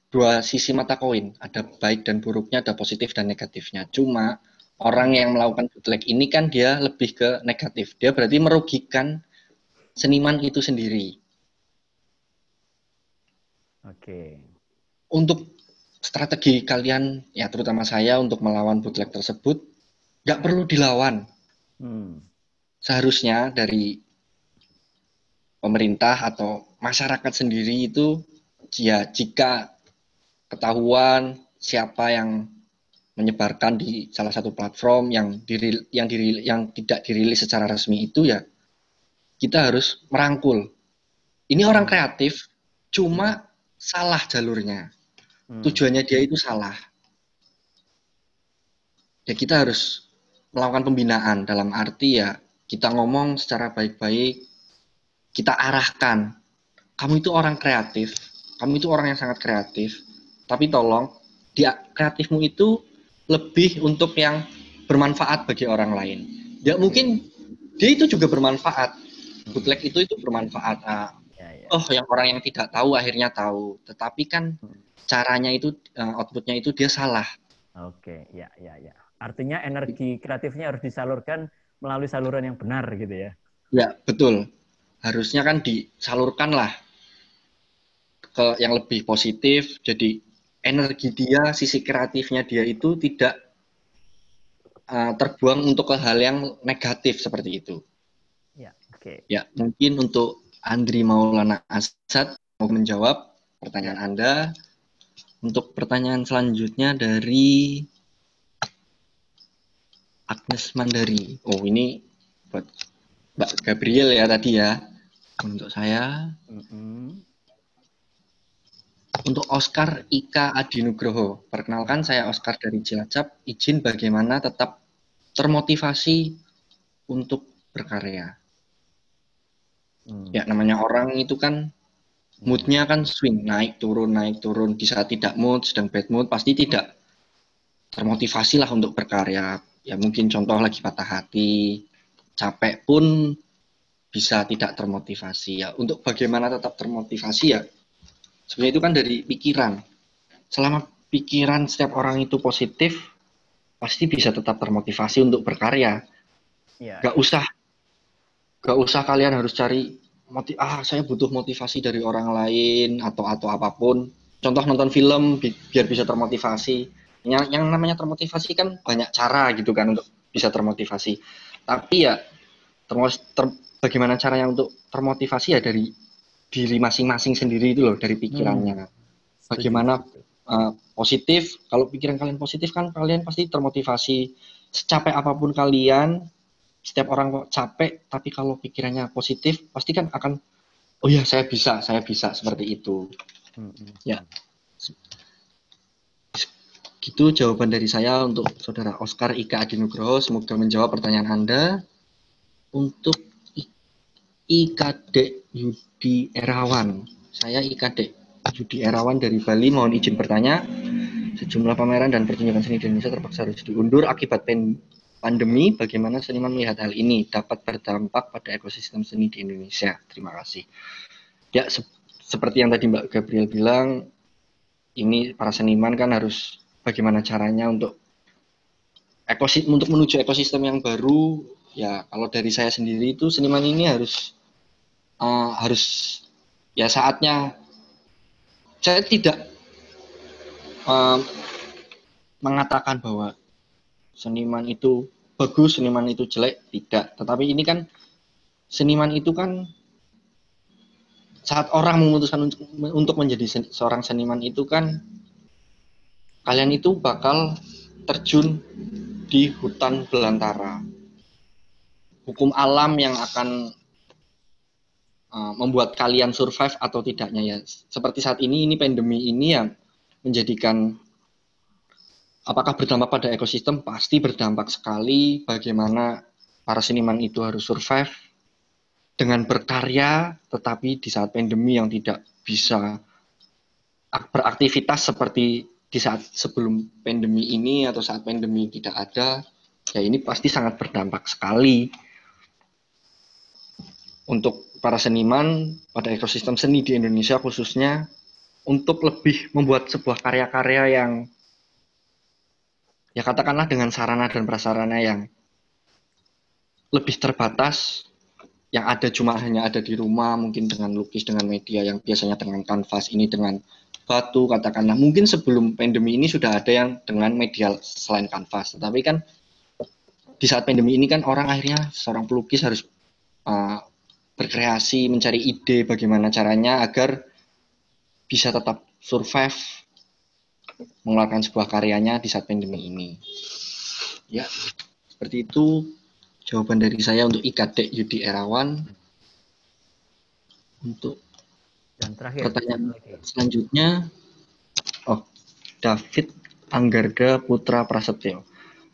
dua sisi mata koin. Ada baik dan buruknya, ada positif dan negatifnya. Cuma orang yang melakukan bootleg ini kan dia lebih ke negatif. Dia berarti merugikan seniman itu sendiri. Oke. Untuk strategi kalian, ya terutama saya untuk melawan bootleg tersebut, nggak perlu dilawan. Seharusnya dari pemerintah atau masyarakat sendiri itu, ya jika ketahuan siapa yang menyebarkan di salah satu platform yang tidak dirilis secara resmi itu, ya kita harus merangkul. Ini orang kreatif, cuma salah jalurnya. Tujuannya dia itu salah. Ya kita harus melakukan pembinaan, dalam arti ya kita ngomong secara baik-baik, kita arahkan. Kamu itu orang kreatif, kamu itu orang yang sangat kreatif, tapi tolong kreatifmu itu lebih untuk yang bermanfaat bagi orang lain. Ya mungkin dia itu juga bermanfaat. Bootleg itu bermanfaat. Yang orang yang tidak tahu akhirnya tahu, tetapi kan caranya itu, outputnya itu dia salah. Oke, ya. Artinya energi kreatifnya harus disalurkan melalui saluran yang benar gitu ya. Ya, betul. Harusnya kan disalurkan lah ke yang lebih positif. Jadi energi dia, sisi kreatifnya dia itu tidak terbuang untuk ke hal yang negatif seperti itu. Ya, oke. Ya, mungkin untuk Andri Maulana Asad mau menjawab pertanyaan Anda. Untuk pertanyaan selanjutnya dari Agnes Mandari. Oh, ini buat Mbak Gabriel ya tadi ya. Untuk saya. Untuk Oscar Ika Adinugroho. Perkenalkan, saya Oscar dari Cilacap. Izin bagaimana tetap termotivasi untuk berkarya. Ya, namanya orang itu kan moodnya kan swing, naik turun. Di saat tidak mood, sedang bad mood, pasti tidak termotivasi lah untuk berkarya. Ya mungkin contoh lagi patah hati, capek pun bisa tidak termotivasi. Ya untuk bagaimana tetap termotivasi ya, sebenarnya itu kan dari pikiran. Selama pikiran setiap orang itu positif, pasti bisa tetap termotivasi untuk berkarya. Iya. Gak usah kalian harus cari saya butuh motivasi dari orang lain atau apapun. Contoh nonton film biar bisa termotivasi. Yang namanya termotivasi kan banyak cara gitu kan untuk bisa termotivasi. Tapi ya bagaimana caranya untuk termotivasi ya dari diri masing-masing sendiri itu loh, dari pikirannya. Bagaimana positif, kalau pikiran kalian positif kan kalian pasti termotivasi. Secapek apapun kalian, setiap orang kok capek, tapi kalau pikirannya positif, pasti kan akan, oh ya saya bisa, seperti itu. Ya, gitu jawaban dari saya untuk Saudara Oscar Ika Adinugroho. Semoga menjawab pertanyaan Anda. Untuk IKD Yudi Erawan, saya IKD Yudi Erawan dari Bali, mohon izin bertanya. Sejumlah pameran dan pertunjukan seni di Indonesia terpaksa harus diundur akibat pandemi. Bagaimana seniman melihat hal ini dapat berdampak pada ekosistem seni di Indonesia? Terima kasih. Ya, seperti yang tadi Mbak Gabriel bilang, ini para seniman kan harus bagaimana caranya untuk menuju ekosistem yang baru. Ya, kalau dari saya sendiri itu seniman ini harus ya saatnya. Saya tidak mengatakan bahwa seniman itu bagus, seniman itu jelek, tidak. Tetapi ini kan seniman itu kan saat orang memutuskan untuk menjadi seorang seniman itu kan kalian itu bakal terjun di hutan belantara. Hukum alam yang akan membuat kalian survive atau tidaknya ya. Seperti saat ini pandemi ini yang menjadikan apakah berdampak pada ekosistem? Pasti berdampak sekali. Bagaimana para seniman itu harus survive dengan berkarya, tetapi di saat pandemi yang tidak bisa beraktivitas seperti di saat sebelum pandemi ini atau saat pandemi tidak ada, ya ini pasti sangat berdampak sekali untuk para seniman pada ekosistem seni di Indonesia khususnya, untuk lebih membuat sebuah karya-karya yang ya katakanlah dengan sarana dan prasarana yang lebih terbatas, yang ada hanya ada di rumah, mungkin dengan lukis dengan media yang biasanya dengan kanvas, ini dengan batu katakanlah. Mungkin sebelum pandemi ini sudah ada yang dengan media selain kanvas, tetapi kan di saat pandemi ini kan orang akhirnya seorang pelukis harus berkreasi, mencari ide bagaimana caranya agar bisa tetap survive mengeluarkan sebuah karyanya di saat pandemi ini. Ya, seperti itu jawaban dari saya untuk IKD Yudi Erawan. Untuk dan terakhir pertanyaan selanjutnya, David Anggarda Putra Prasetyo.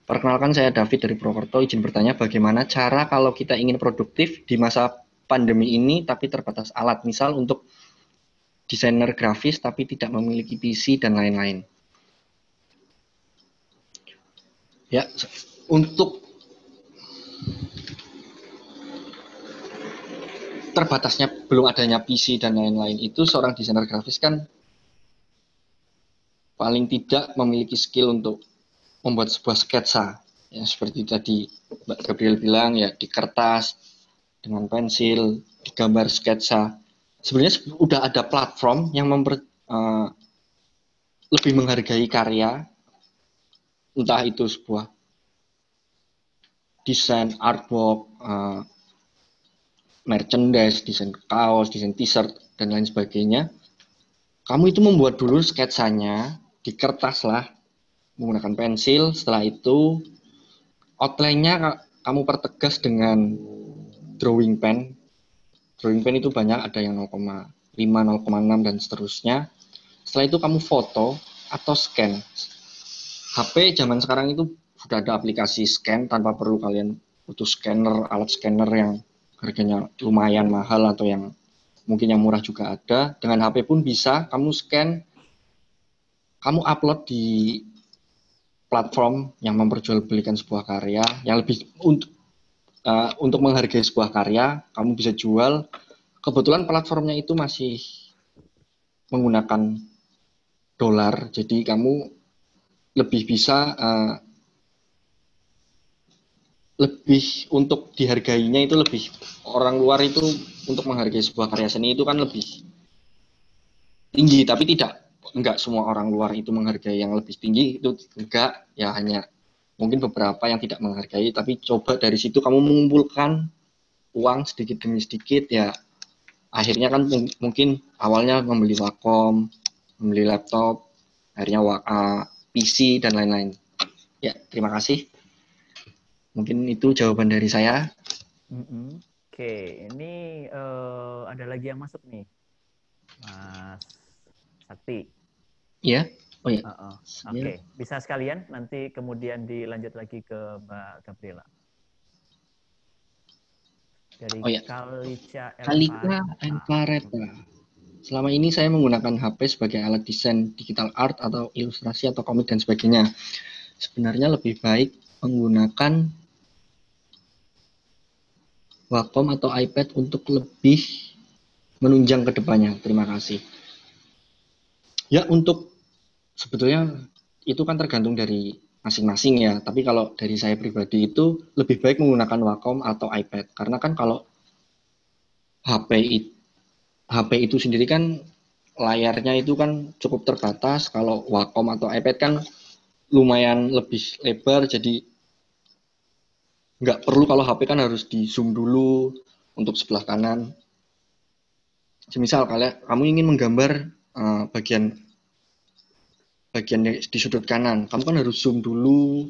Perkenalkan, saya David dari Purwokerto. Izin bertanya, bagaimana cara kalau kita ingin produktif di masa pandemi ini tapi terbatas alat, misal untuk desainer grafis tapi tidak memiliki PC dan lain-lain. Ya, untuk terbatasnya belum adanya PC dan lain-lain itu, seorang desainer grafis kan paling tidak memiliki skill untuk membuat sebuah sketsa. Ya, seperti tadi Mbak Gabriel bilang, ya di kertas, dengan pensil, digambar sketsa. Sebenarnya sudah ada platform yang lebih menghargai karya, entah itu sebuah desain artwork, merchandise, desain kaos, desain t-shirt, dan lain sebagainya. Kamu itu membuat dulu sketsanya di kertas lah, menggunakan pensil. Setelah itu outline-nya kamu pertegas dengan drawing pen. Drawing pen itu banyak, ada yang 0,5, 0,6 dan seterusnya. Setelah itu kamu foto atau scan. HP zaman sekarang itu sudah ada aplikasi scan tanpa perlu kalian butuh scanner, alat scanner yang harganya lumayan mahal atau yang mungkin yang murah juga ada. Dengan HP pun bisa, kamu scan, kamu upload di platform yang memperjualbelikan sebuah karya yang lebih untuk menghargai sebuah karya, kamu bisa jual. Kebetulan platformnya itu masih menggunakan dolar, jadi kamu lebih bisa lebih untuk dihargainya itu lebih, orang luar itu untuk menghargai sebuah karya seni itu kan lebih tinggi, tapi enggak semua orang luar itu menghargai yang lebih tinggi, itu enggak, ya hanya mungkin beberapa yang tidak menghargai, tapi coba dari situ kamu mengumpulkan uang sedikit demi sedikit, ya akhirnya kan mungkin awalnya membeli Wacom, membeli laptop, akhirnya PC dan lain-lain. Ya, terima kasih. Mungkin itu jawaban dari saya. Oke, ini ada lagi yang masuk nih, Mas Sakti. Iya. Oh ya. Oke, bisa sekalian nanti kemudian dilanjut lagi ke Mbak Gabriela. Dari Kalika Elvareta. Selama ini saya menggunakan HP sebagai alat desain digital art atau ilustrasi atau komik dan sebagainya. Sebenarnya lebih baik menggunakan Wacom atau iPad untuk lebih menunjang ke depannya. Terima kasih. Ya, untuk sebetulnya itu kan tergantung dari masing-masing ya. Tapi kalau dari saya pribadi itu lebih baik menggunakan Wacom atau iPad. Karena kan kalau HP itu sendiri kan layarnya itu kan cukup terbatas. Kalau Wacom atau iPad kan lumayan lebih lebar, jadi nggak perlu, kalau HP kan harus di zoom dulu untuk sebelah kanan. Semisal kamu ingin menggambar bagian di sudut kanan, kamu kan harus zoom dulu,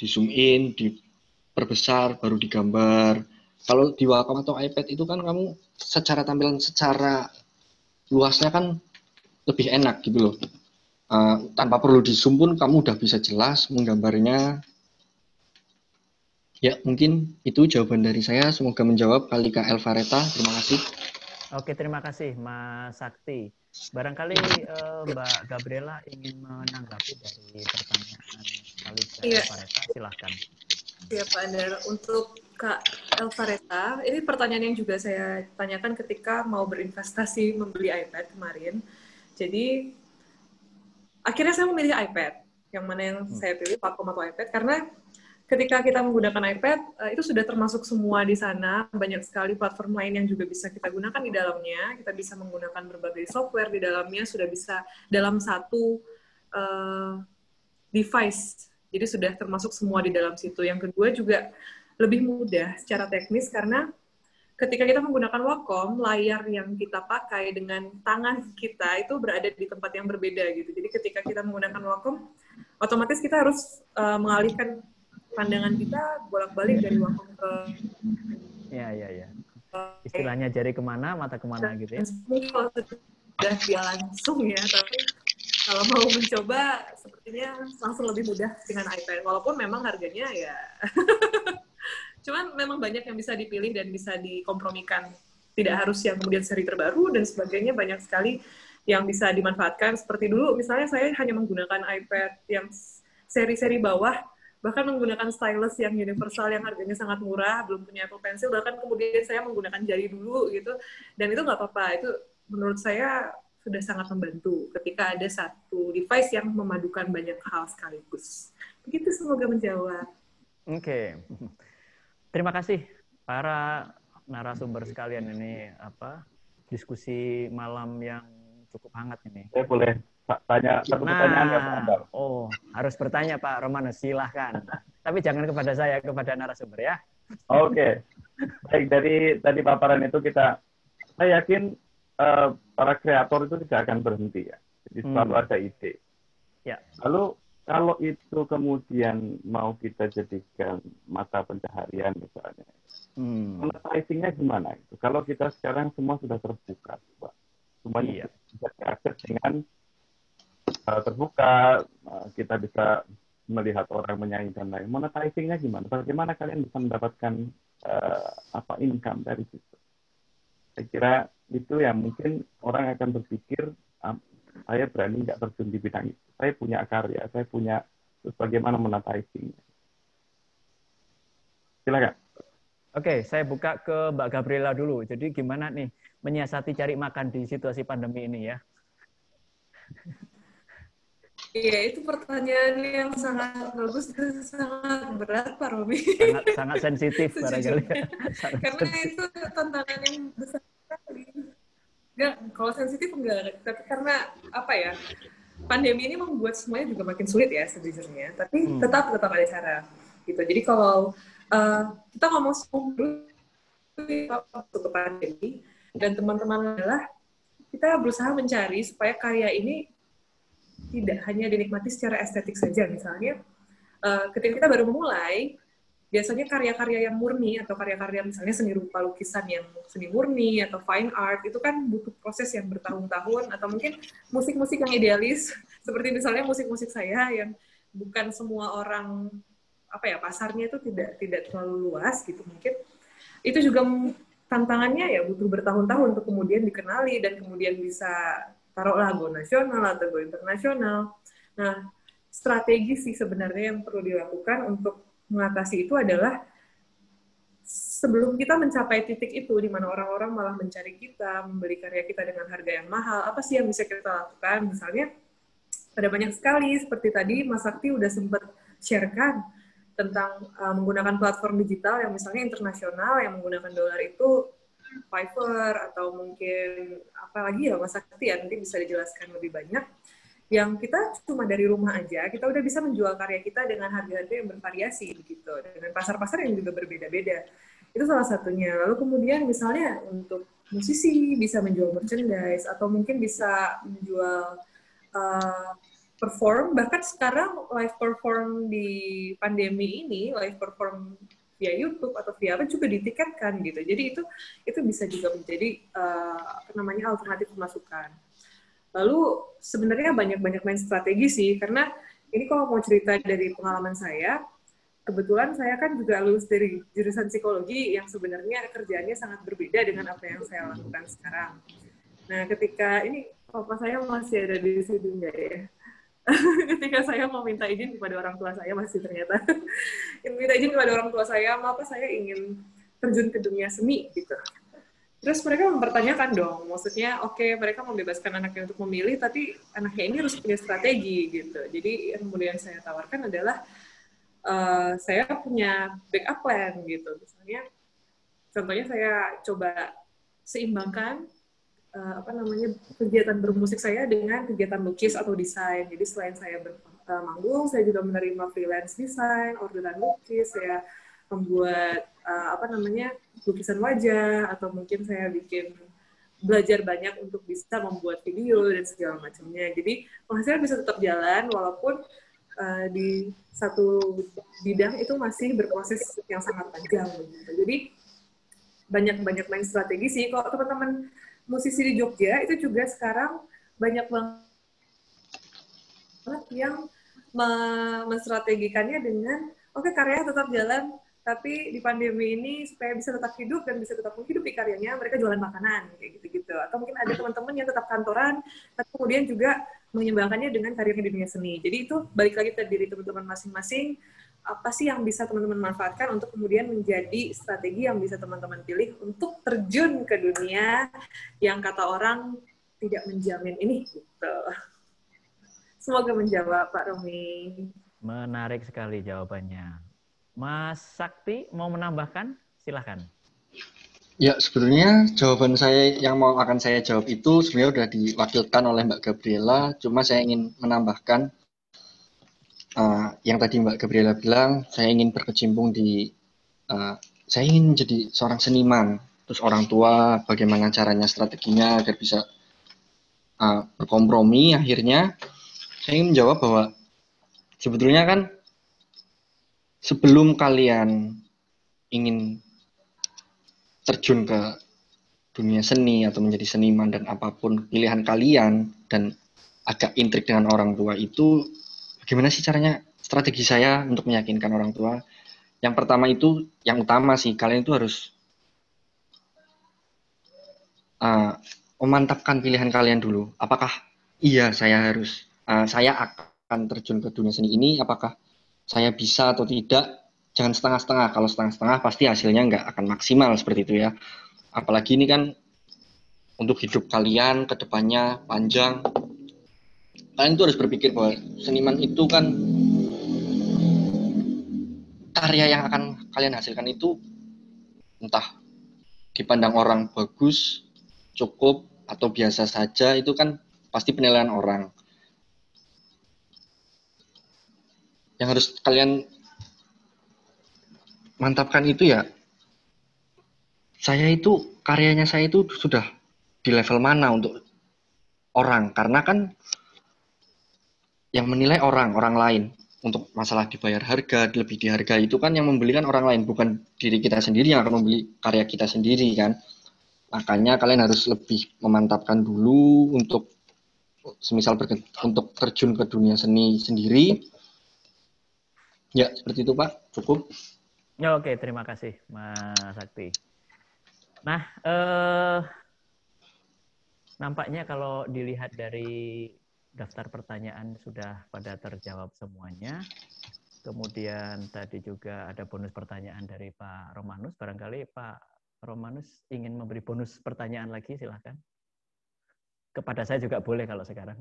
di zoom in, diperbesar, baru digambar. Kalau di Wacom atau iPad itu kan kamu secara tampilan, secara luasnya kan lebih enak gitu loh. Tanpa perlu di zoom pun kamu udah bisa jelas menggambarnya. Ya, mungkin itu jawaban dari saya. Semoga menjawab, Kalika Elvareta. Terima kasih. Oke, terima kasih Mas Sakti. Barangkali Mbak Gabriela ingin menanggapi dari pertanyaan Kalika Elvareta. Silahkan. Ya, Pak Andar. Untuk Kak Elvareta, ini pertanyaan yang juga saya tanyakan ketika mau berinvestasi membeli iPad kemarin. Jadi, akhirnya saya memilih iPad. Yang mana yang saya pilih, Wacom atau iPad, karena ketika kita menggunakan iPad, itu sudah termasuk semua di sana. Banyak sekali platform lain yang juga bisa kita gunakan di dalamnya. Kita bisa menggunakan berbagai software di dalamnya, sudah bisa dalam satu device. Jadi sudah termasuk semua di dalam situ. Yang kedua juga lebih mudah secara teknis, karena ketika kita menggunakan Wacom, layar yang kita pakai dengan tangan kita itu berada di tempat yang berbeda gitu. Jadi ketika kita menggunakan Wacom, otomatis kita harus mengalihkan pandangan kita bolak-balik dari Wacom ke istilahnya jari kemana, mata kemana gitu ya. Mungkin kalau sudah dia langsung ya, tapi kalau mau mencoba sepertinya langsung lebih mudah dengan iPad, walaupun memang harganya ya cuman memang banyak yang bisa dipilih dan bisa dikompromikan, tidak harus yang kemudian seri terbaru dan sebagainya, banyak sekali yang bisa dimanfaatkan. Seperti dulu misalnya saya hanya menggunakan iPad yang seri-seri bawah, bahkan menggunakan stylus yang universal yang harganya sangat murah, belum punya Apple Pencil, bahkan kemudian saya menggunakan jari dulu gitu, dan itu nggak apa-apa. Itu menurut saya sudah sangat membantu ketika ada satu device yang memadukan banyak hal sekaligus. Begitu, semoga menjawab. Oke. Terima kasih para narasumber sekalian, ini diskusi malam yang cukup hangat ini. Saya boleh tanya satu pertanyaan ya Pak Andar? Oh, harus bertanya Pak Romanus, silahkan. Tapi jangan kepada saya, kepada narasumber ya. Oke. Baik, dari paparan itu saya yakin para kreator itu tidak akan berhenti ya. Jadi selalu ada ide. Ya. Lalu kalau itu kemudian mau kita jadikan mata pencaharian misalnya, monetizing-nya gimana itu? Kalau kita sekarang semua sudah terbuka, Pak. Semuanya bisa diakses dengan terbuka, kita bisa melihat orang menyanyi dan lain. Monetizing-nya gimana? Bagaimana kalian bisa mendapatkan income dari situ. Saya kira itu yang mungkin orang akan berpikir, saya berani nggak terjun di bidang itu. Saya punya karya, saya punya, terus bagaimana monetizing-nya. Silakan. Oke, saya buka ke Mbak Gabriela dulu. Jadi gimana nih menyiasati cari makan di situasi pandemi ini ya? Iya, itu pertanyaan yang sangat bagus dan sangat berat, Pak Robi. Sangat sensitif barangkali. Karena itu tantangan yang besar sekali. Enggak, kalau sensitif enggak. Tapi karena apa ya? Pandemi ini membuat semuanya juga makin sulit ya sejujurnya. Tapi tetap ada cara. Gitu. Jadi kalau kita ngomong waktu ke pandemi dan teman-teman adalah kita berusaha mencari supaya karya ini tidak hanya dinikmati secara estetik saja. Misalnya, ketika kita baru memulai, biasanya karya-karya yang murni atau karya-karya misalnya seni rupa lukisan yang seni murni atau fine art itu kan butuh proses yang bertahun-tahun, atau mungkin musik-musik yang idealis seperti misalnya musik-musik saya yang bukan semua orang pasarnya itu tidak terlalu luas gitu, mungkin itu juga tantangannya ya butuh bertahun-tahun untuk kemudian dikenali dan kemudian bisa taruhlah go nasional atau go internasional. Nah, strategi sih sebenarnya yang perlu dilakukan untuk mengatasi itu adalah sebelum kita mencapai titik itu di mana orang-orang malah mencari kita, membeli karya kita dengan harga yang mahal, apa sih yang bisa kita lakukan? Misalnya ada banyak sekali seperti tadi Mas Sakti udah sempat sharekan tentang menggunakan platform digital yang misalnya internasional yang menggunakan dolar itu Fiverr atau mungkin apalagi ya Mas Sakti ya, nanti bisa dijelaskan lebih banyak, yang kita cuma dari rumah aja kita udah bisa menjual karya kita dengan harga-harga yang bervariasi begitu, dengan pasar-pasar yang juga berbeda-beda. Itu salah satunya. Lalu kemudian misalnya untuk musisi bisa menjual merchandise atau mungkin bisa menjual perform, bahkan sekarang live perform di pandemi ini, live perform via YouTube atau via apa juga ditiketkan gitu. Jadi itu bisa juga menjadi alternatif pemasukan. Lalu sebenarnya banyak main strategi sih, karena ini kalau mau cerita dari pengalaman saya, kebetulan saya kan juga lulus dari jurusan psikologi yang sebenarnya kerjaannya sangat berbeda dengan apa yang saya lakukan sekarang. Nah, ketika ini papa saya masih ada di sini enggak ya? Ketika saya mau minta izin kepada orang tua saya, masih ternyata minta izin kepada orang tua saya, apa saya ingin terjun ke dunia seni gitu. Terus mereka mempertanyakan dong, maksudnya mereka membebaskan anaknya untuk memilih, tapi anaknya ini harus punya strategi gitu. Jadi yang kemudian saya tawarkan adalah saya punya backup plan gitu. Misalnya, contohnya saya coba seimbangkan kegiatan bermusik saya dengan kegiatan lukis atau desain. Jadi selain saya bermanggung, saya juga menerima freelance desain, orderan lukis, saya membuat lukisan wajah, atau mungkin saya belajar banyak untuk bisa membuat video dan segala macamnya. Jadi penghasilan bisa tetap jalan walaupun di satu bidang itu masih berproses yang sangat panjang. Gitu. Jadi banyak main strategi sih. Kalau teman-teman musisi di Jogja itu juga sekarang banyak banget yang menstrategikannya dengan karya tetap jalan, tapi di pandemi ini supaya bisa tetap hidup dan bisa tetap menghidupi karyanya, mereka jualan makanan kayak gitu-gitu. Atau mungkin ada teman-teman yang tetap kantoran, tapi kemudian juga menyeimbangkannya dengan karyanya di dunia seni. Jadi itu balik lagi ke diri teman-teman masing-masing, apa sih yang bisa teman-teman manfaatkan untuk kemudian menjadi strategi yang bisa teman-teman pilih untuk terjun ke dunia yang kata orang tidak menjamin ini gitu. Semoga menjawab Pak Romi. Menarik sekali jawabannya. Mas Sakti mau menambahkan? Silahkan. Ya, sebenarnya jawaban saya yang akan saya jawab itu sebenarnya sudah diwakilkan oleh Mbak Gabriela, cuma saya ingin menambahkan yang tadi Mbak Gabriela bilang, saya ingin berkecimpung saya ingin jadi seorang seniman. Terus orang tua, bagaimana caranya, strateginya agar bisa berkompromi. Akhirnya, saya ingin menjawab bahwa sebetulnya kan sebelum kalian ingin terjun ke dunia seni atau menjadi seniman dan apapun pilihan kalian dan agak intrik dengan orang tua itu, bagaimana sih caranya, strategi saya untuk meyakinkan orang tua? Yang pertama itu, yang utama sih, kalian itu harus memantapkan pilihan kalian dulu. Apakah iya saya akan terjun ke dunia seni ini, apakah saya bisa atau tidak. Jangan setengah-setengah. Kalau setengah-setengah pasti hasilnya nggak akan maksimal seperti itu ya. Apalagi ini kan untuk hidup kalian ke depannya panjang. Kalian tuh harus berpikir bahwa seniman itu kan karya yang akan kalian hasilkan itu entah dipandang orang bagus, cukup, atau biasa saja, itu kan pasti penilaian orang. Yang harus kalian mantapkan itu ya, karyanya saya itu sudah di level mana untuk orang. Karena kan yang menilai orang lain. Untuk masalah dibayar harga, lebih dihargai, itu kan yang membeli kan orang lain, bukan diri kita sendiri yang akan membeli karya kita sendiri kan. Makanya kalian harus lebih memantapkan dulu untuk semisal untuk terjun ke dunia seni sendiri. Ya, seperti itu Pak. Cukup. Ya, oke, terima kasih Mas Sakti. Nah, nampaknya kalau dilihat dari daftar pertanyaan sudah pada terjawab semuanya. Kemudian tadi juga ada bonus pertanyaan dari Pak Romanus. Barangkali Pak Romanus ingin memberi bonus pertanyaan lagi, silahkan. Kepada saya juga boleh kalau sekarang.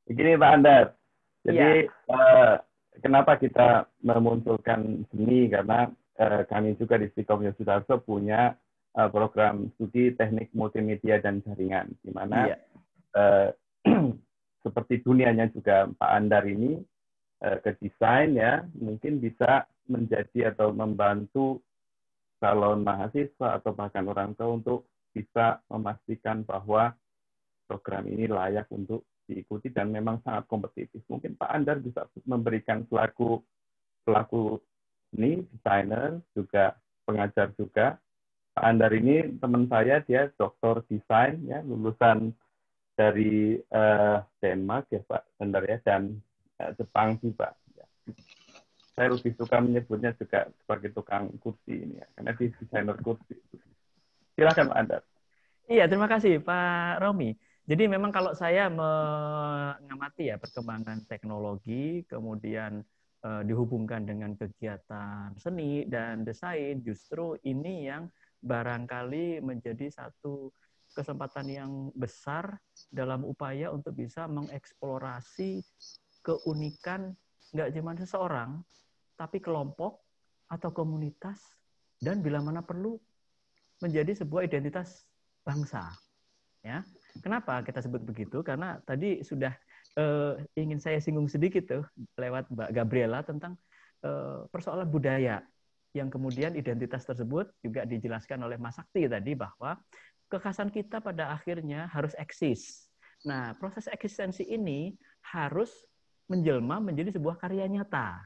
Begini Pak Andar, jadi ya. Kenapa kita memunculkan seni? Karena kami juga di Stikom Yosudarso punya program studi teknik multimedia dan jaringan, di mana seperti dunianya juga Pak Andar ini ke desain ya, mungkin bisa menjadi atau membantu calon mahasiswa atau bahkan orang tua untuk bisa memastikan bahwa program ini layak untuk diikuti dan memang sangat kompetitif. Mungkin Pak Andar bisa memberikan pelaku ini, desainer, juga pengajar juga. Pak Andar ini teman saya, dia doktor desain, ya, lulusan dari Denmark ya Pak Andar ya, dan Jepang juga. Ya. Saya lebih suka menyebutnya juga sebagai tukang kursi ini ya, karena dia desainer kursi. Silakan Pak Andar. Iya, terima kasih Pak Romi. Jadi memang kalau saya mengamati ya perkembangan teknologi, kemudian dihubungkan dengan kegiatan seni dan desain, justru ini yang barangkali menjadi satu kesempatan yang besar dalam upaya untuk bisa mengeksplorasi keunikan nggak cuma seseorang, tapi kelompok atau komunitas, dan bila mana perlu menjadi sebuah identitas bangsa. Ya, kenapa kita sebut begitu? Karena tadi sudah ingin saya singgung sedikit tuh lewat Mbak Gabriela tentang persoalan budaya, yang kemudian identitas tersebut juga dijelaskan oleh Mas Sakti tadi bahwa kekhasan kita pada akhirnya harus eksis. Nah, proses eksistensi ini harus menjelma menjadi sebuah karya nyata.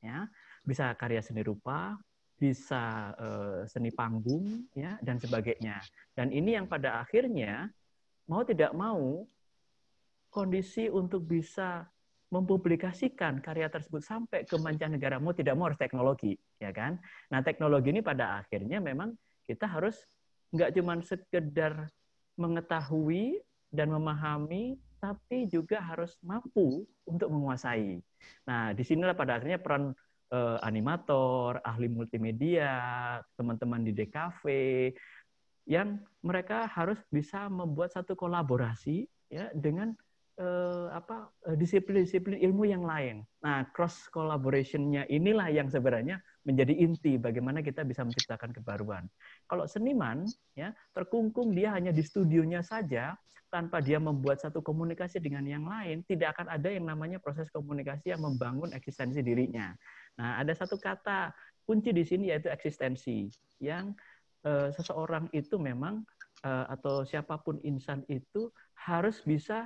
Ya, bisa karya seni rupa, bisa seni panggung, ya, dan sebagainya. Dan ini yang pada akhirnya mau tidak mau kondisi untuk bisa mempublikasikan karya tersebut sampai ke mancanegara, mau tidak mau harus teknologi, ya kan? Nah, teknologi ini pada akhirnya memang kita harus nggak cuma sekedar mengetahui dan memahami, tapi juga harus mampu untuk menguasai. Nah, disinilah pada akhirnya peran animator, ahli multimedia, teman-teman di DKV, yang mereka harus bisa membuat satu kolaborasi ya dengan disiplin-disiplin ilmu yang lain. Nah, cross collaboration-nya inilah yang sebenarnya menjadi inti bagaimana kita bisa menciptakan kebaruan. Kalau seniman ya terkungkung dia hanya di studionya saja tanpa dia membuat satu komunikasi dengan yang lain, tidak akan ada yang namanya proses komunikasi yang membangun eksistensi dirinya. Nah, ada satu kata kunci di sini yaitu eksistensi, yang seseorang itu memang atau siapapun insan itu harus bisa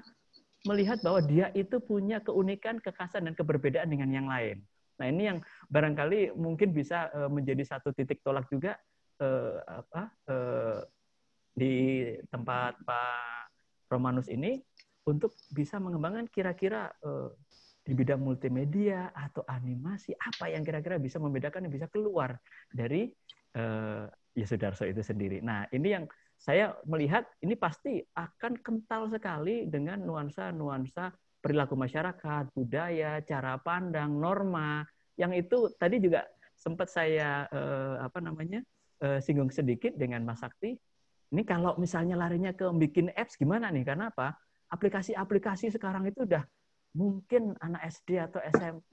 melihat bahwa dia itu punya keunikan, kekhasan, dan keberbedaan dengan yang lain. Nah, ini yang barangkali mungkin bisa menjadi satu titik tolak juga di tempat Pak Romanus ini untuk bisa mengembangkan kira-kira di bidang multimedia atau animasi, apa yang kira-kira bisa membedakan, yang bisa keluar dari Yosudarso itu sendiri. Nah, ini yang saya melihat ini pasti akan kental sekali dengan nuansa-nuansa perilaku masyarakat, budaya, cara pandang, norma, yang itu tadi juga sempat saya singgung sedikit dengan Mas Sakti. Ini kalau misalnya larinya ke bikin apps gimana nih? Karena apa? Aplikasi-aplikasi sekarang itu udah mungkin anak SD atau SMP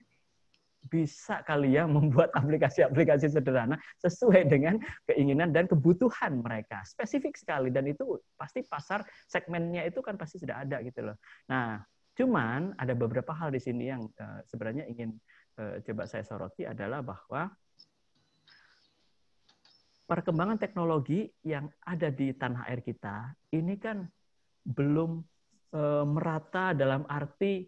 bisa kali ya membuat aplikasi-aplikasi sederhana sesuai dengan keinginan dan kebutuhan mereka. Spesifik sekali, dan itu pasti pasar segmennya itu kan pasti sudah ada gitu loh. Nah, cuman ada beberapa hal di sini yang sebenarnya ingin coba saya soroti adalah bahwa perkembangan teknologi yang ada di tanah air kita ini kan belum merata dalam arti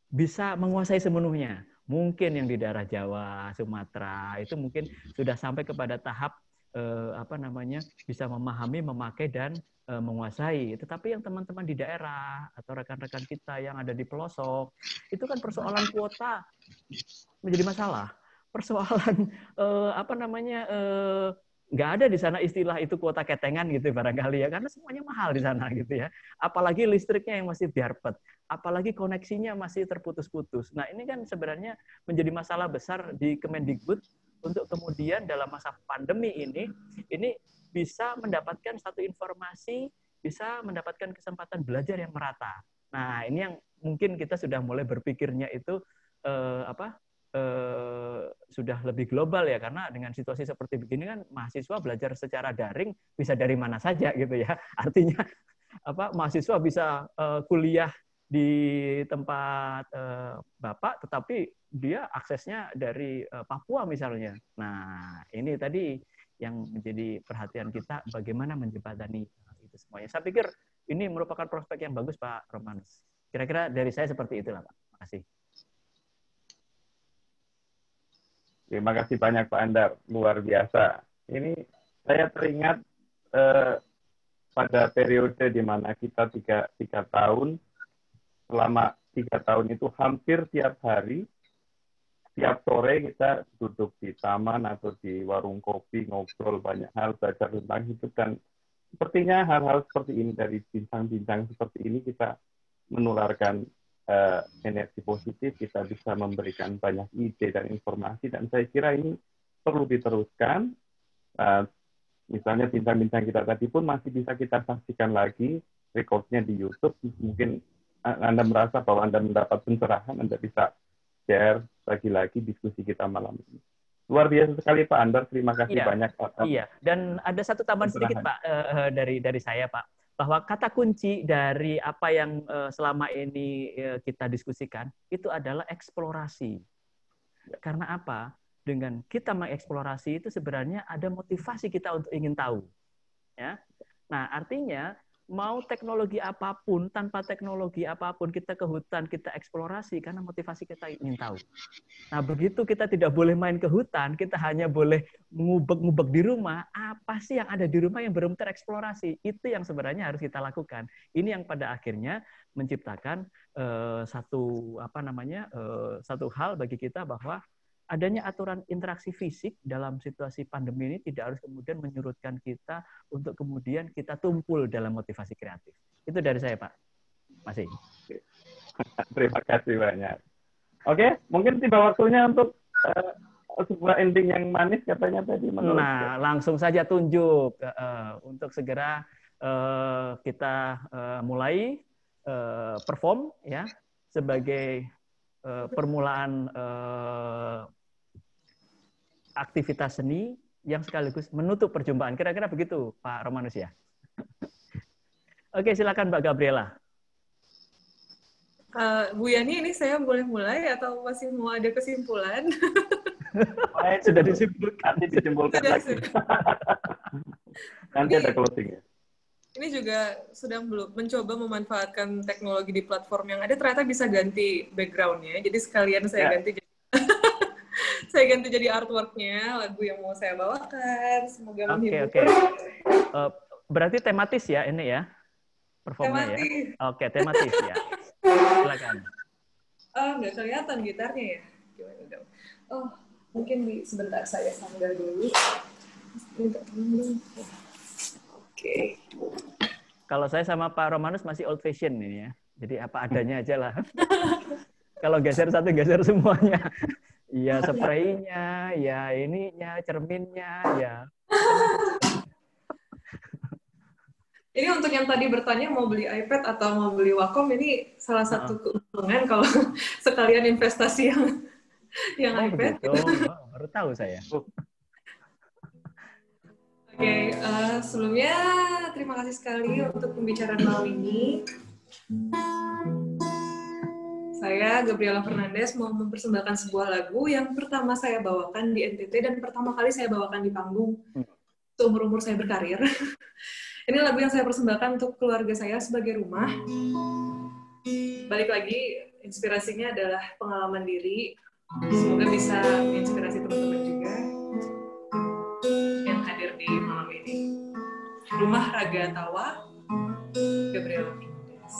bisa menguasai sepenuhnya. Mungkin yang di daerah Jawa, Sumatera itu mungkin sudah sampai kepada tahap bisa memahami, memakai dan menguasai. Tetapi yang teman-teman di daerah atau rekan-rekan kita yang ada di pelosok itu kan persoalan kuota menjadi masalah. Persoalan nggak ada di sana istilah itu kuota ketengan gitu barangkali ya, karena semuanya mahal di sana gitu ya. Apalagi listriknya yang masih biarpet, apalagi koneksinya masih terputus-putus. Nah, ini kan sebenarnya menjadi masalah besar di Kemendikbud untuk kemudian dalam masa pandemi ini bisa mendapatkan satu informasi, bisa mendapatkan kesempatan belajar yang merata. Nah, ini yang mungkin kita sudah mulai berpikirnya itu sudah lebih global ya, karena dengan situasi seperti begini kan mahasiswa belajar secara daring bisa dari mana saja gitu ya. Artinya mahasiswa bisa kuliah di tempat Bapak, tetapi dia aksesnya dari Papua misalnya. Nah, ini tadi yang menjadi perhatian kita, bagaimana menjembatani itu semuanya. Saya pikir ini merupakan prospek yang bagus, Pak Romanus. Kira-kira dari saya seperti itulah, Pak. Terima kasih. Terima kasih banyak Pak Andar, luar biasa. Ini saya teringat pada periode di mana kita tiga tahun, selama 3 tahun itu hampir tiap hari, tiap sore kita duduk di taman atau di warung kopi, ngobrol banyak hal, belajar tentang hidup, dan sepertinya hal-hal seperti ini dari bincang-bincang seperti ini kita menularkan energi positif, kita bisa memberikan banyak ide dan informasi, dan saya kira ini perlu diteruskan. Misalnya bincang-bincang kita tadi pun masih bisa kita saksikan lagi, recordnya di YouTube. Mungkin Anda merasa bahwa Anda mendapat pencerahan, Anda bisa share lagi-lagi diskusi kita malam ini. Luar biasa sekali Pak Andar, terima kasih banyak Pak. Iya, dan ada satu tambahan sedikit Pak dari saya Pak, bahwa kata kunci dari apa yang selama ini kita diskusikan itu adalah eksplorasi. Karena apa? Dengan kita mengeksplorasi itu sebenarnya ada motivasi kita untuk ingin tahu. Ya. Nah, artinya mau teknologi apapun, tanpa teknologi apapun, kita ke hutan, kita eksplorasi karena motivasi kita ingin tahu. Nah, begitu kita tidak boleh main ke hutan, kita hanya boleh ngubek-ngubek di rumah, apa sih yang ada di rumah yang belum tereksplorasi? Itu yang sebenarnya harus kita lakukan. Ini yang pada akhirnya menciptakan satu hal bagi kita, bahwa adanya aturan interaksi fisik dalam situasi pandemi ini tidak harus kemudian menyurutkan kita untuk kemudian kita tumpul dalam motivasi kreatif. Itu dari saya, Pak. Masih. Terima kasih banyak. Oke, mungkin tiba waktunya untuk sebuah ending yang manis katanya tadi. Nah, langsung saja tunjuk untuk segera kita mulai perform ya sebagai permulaan aktivitas seni yang sekaligus menutup perjumpaan. Kira-kira begitu, Pak Romanus ya. Oke, silakan Mbak Gabriela. Bu Yani, ini saya boleh mulai atau masih mau ada kesimpulan? Sudah disimpulkan. Nanti disimpulkan lagi. Nanti ada closing ya. Ini juga sedang mencoba memanfaatkan teknologi di platform yang ada, ternyata bisa ganti background-nya. Jadi sekalian saya ganti jadi artwork-nya, lagu yang mau saya bawakan. Semoga menghibur. Oke. Berarti tematis ya ini ya? Performnya ya? Oke, tematis ya. Silakan. Nggak kelihatan gitarnya ya. Gimana dong? Oh, mungkin sebentar saya sanggah dulu. Minta tolong dong. Oke. Kalau saya sama Pak Romanus masih old fashion ini ya. Jadi apa adanya aja lah. Kalau geser satu, geser semuanya. Ya spraynya, ya ininya, cerminnya, ya. Ini untuk yang tadi bertanya mau beli iPad atau mau beli Wacom, ini salah satu keuntungan kalau sekalian investasi yang iPad. Begitu. Baru tahu saya. Oke, sebelumnya terima kasih sekali untuk pembicaraan malam ini. Saya, Gabriela Fernandes, mau mempersembahkan sebuah lagu yang pertama saya bawakan di NTT dan pertama kali saya bawakan di panggung seumur-umur saya berkarir. Ini lagu yang saya persembahkan untuk keluarga saya sebagai rumah. Balik lagi, inspirasinya adalah pengalaman diri. Semoga bisa menginspirasi teman-teman juga yang hadir di malam ini. Rumah Raga Tawa, Gabriela Fernandes.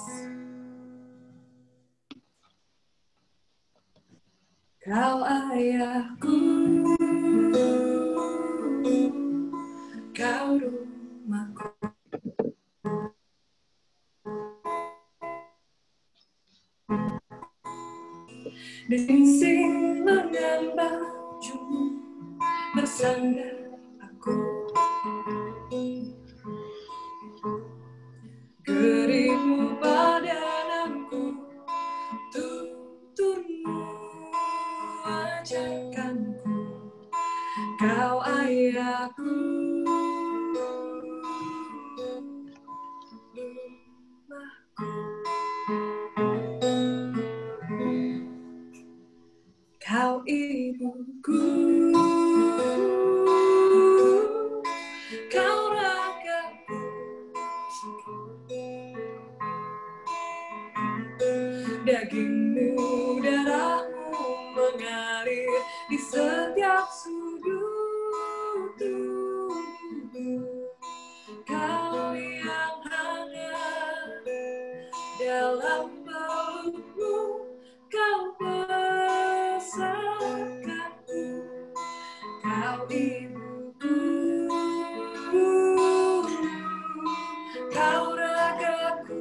Kau ayahku, kau rumahku. Dingsing lengan bajumu bersandar aku, gerimu badanku, tuturmu ajakanku, kau ayahku, rumahku. Kau ibuku, kau ragaku, dagingmu, darahmu mengalir di setiap sudut tubuhmu. Kau yang hangat dalam pelukmu, kau besarkanku, kau ibuku, kau ragaku.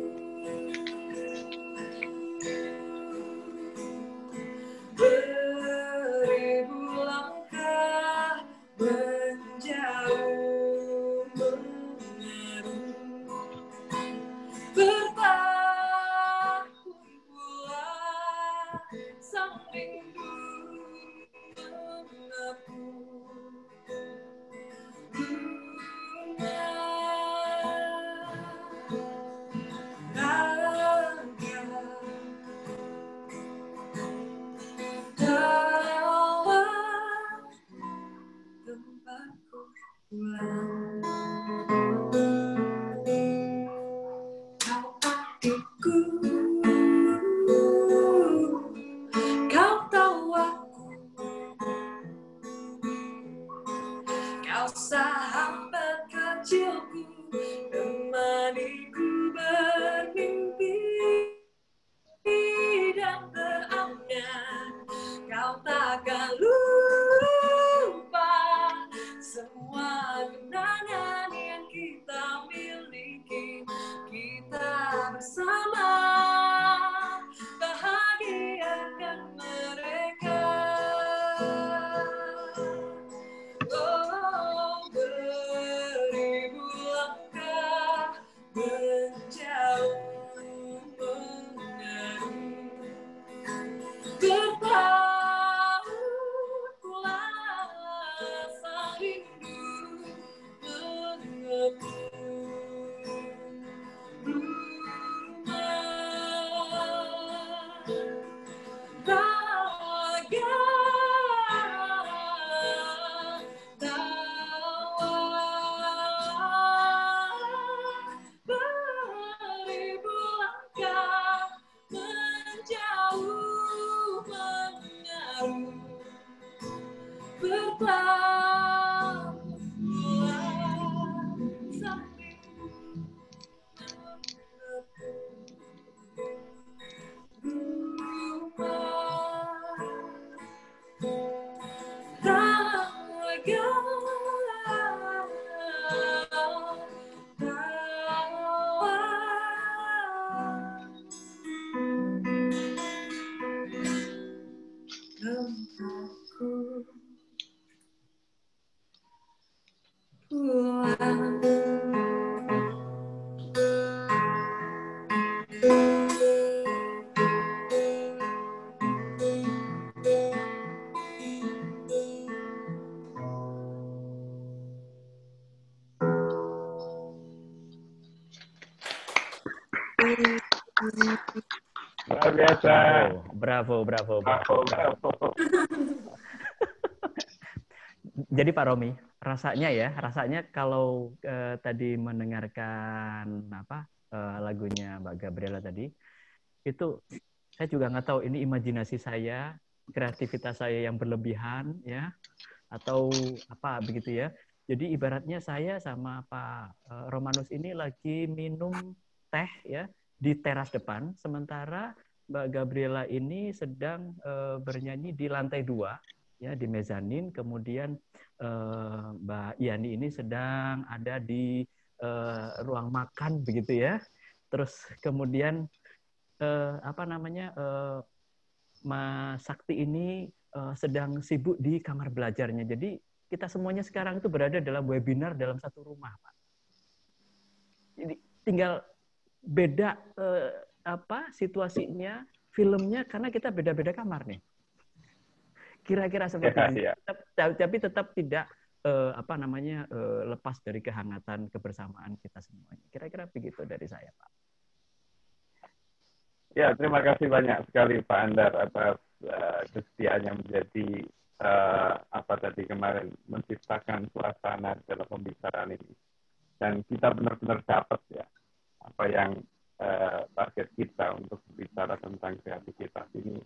Luar biasa. Bravo. Bravo. Jadi Pak Romi, rasanya kalau tadi mendengarkan lagunya Mbak Gabriela tadi, itu saya juga nggak tahu ini imajinasi saya, kreativitas saya yang berlebihan ya, atau apa begitu ya. Jadi ibaratnya saya sama Pak Romanus ini lagi minum teh ya di teras depan, sementara Mbak Gabriela ini sedang bernyanyi di lantai 2 ya di mezanin, kemudian Mbak Yani ini sedang ada di ruang makan begitu ya. Terus kemudian Mas Sakti ini sedang sibuk di kamar belajarnya. Jadi kita semuanya sekarang itu berada dalam webinar dalam satu rumah, Pak. Jadi tinggal beda situasinya, filmnya karena kita beda-beda kamar nih. Kira-kira seperti itu. Tapi tetap tidak lepas dari kehangatan kebersamaan kita semuanya. Kira-kira begitu dari saya, Pak. Ya, terima kasih banyak sekali Pak Andar atas kesetiaannya menjadi kemarin menciptakan suasana dalam pembicaraan ini. Dan kita benar-benar dapat ya apa yang target kita untuk bicara tentang kreativitas ini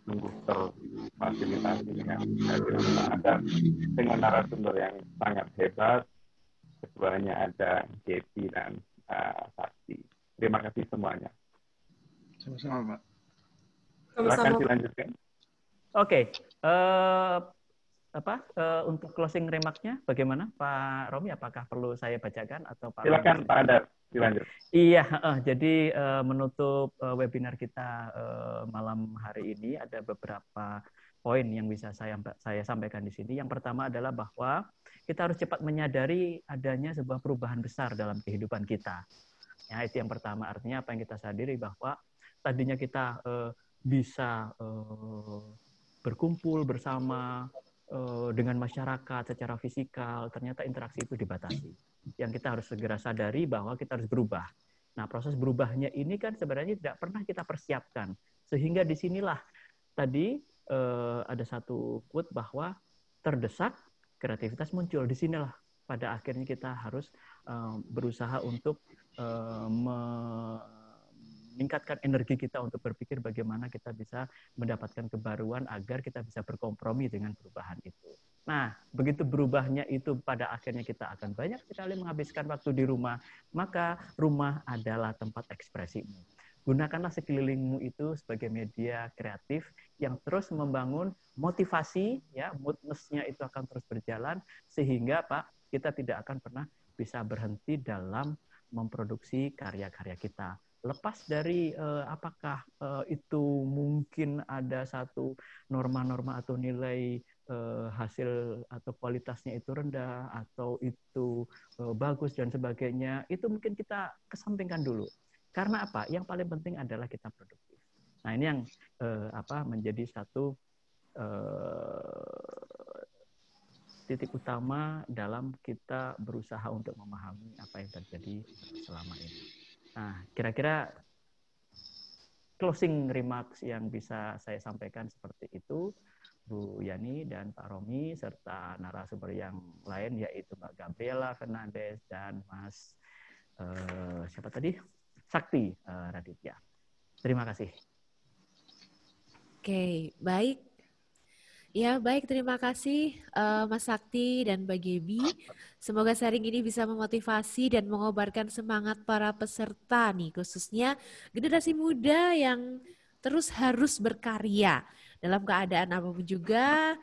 sungguh terfasilitasi dengan kehadiran Pak Andar dengan narasumber yang sangat hebat. Keduanya ada Gepi dan Sakti. Terima kasih semuanya. Sama-sama, Pak. Silakan dilanjutkan. Oke. Untuk closing remarks-nya bagaimana Pak Romi? Apakah perlu saya bacakan atau Pak? Silakan Pak Andar, dilanjut. Iya, jadi menutup webinar kita malam hari ini ada beberapa poin yang bisa saya sampaikan di sini. Yang pertama adalah bahwa kita harus cepat menyadari adanya sebuah perubahan besar dalam kehidupan kita. Ya, itu yang pertama. Artinya apa yang kita sadari bahwa tadinya kita bisa berkumpul bersama dengan masyarakat secara fisikal, ternyata interaksi itu dibatasi. Yang kita harus segera sadari bahwa kita harus berubah. Nah, proses berubahnya ini kan sebenarnya tidak pernah kita persiapkan. Sehingga disinilah tadi ada satu quote bahwa terdesak, kreativitas muncul. Disinilah pada akhirnya kita harus berusaha untuk meningkatkan energi kita untuk berpikir bagaimana kita bisa mendapatkan kebaruan agar kita bisa berkompromi dengan perubahan itu. Nah, begitu berubahnya itu pada akhirnya kita akan banyak sekali menghabiskan waktu di rumah, maka rumah adalah tempat ekspresimu. Gunakanlah sekelilingmu itu sebagai media kreatif yang terus membangun motivasi, ya, moodness-nya itu akan terus berjalan sehingga Pak, kita tidak akan pernah bisa berhenti dalam memproduksi karya-karya kita. Lepas dari apakah itu mungkin ada satu norma-norma atau nilai hasil atau kualitasnya itu rendah atau itu bagus dan sebagainya, itu mungkin kita kesampingkan dulu. Karena apa? Yang paling penting adalah kita produktif. Nah, ini yang menjadi satu titik utama dalam kita berusaha untuk memahami apa yang terjadi selama ini. Nah, kira-kira closing remarks yang bisa saya sampaikan seperti itu, Bu Yani dan Pak Romi, serta narasumber yang lain, yaitu Mbak Gabriela Fernandes dan Mas siapa tadi? Sakti Raditya. Terima kasih. Oke, baik. Ya, baik. Terima kasih Mas Sakti dan Mbak Gebi. Semoga sharing ini bisa memotivasi dan mengobarkan semangat para peserta nih, khususnya generasi muda yang terus harus berkarya dalam keadaan apapun juga,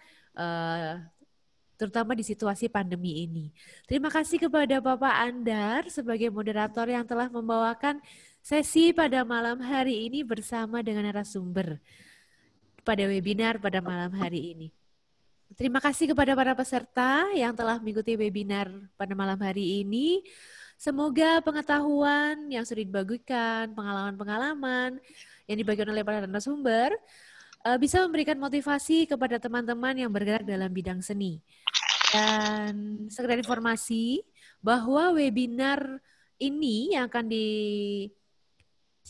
terutama di situasi pandemi ini. Terima kasih kepada Bapak Andar sebagai moderator yang telah membawakan sesi pada malam hari ini bersama dengan narasumber pada webinar pada malam hari ini. Terima kasih kepada para peserta yang telah mengikuti webinar pada malam hari ini. Semoga pengetahuan yang sudah dibagikan, pengalaman-pengalaman yang dibagikan oleh para narasumber bisa memberikan motivasi kepada teman-teman yang bergerak dalam bidang seni. Dan sekedar informasi bahwa webinar ini yang akan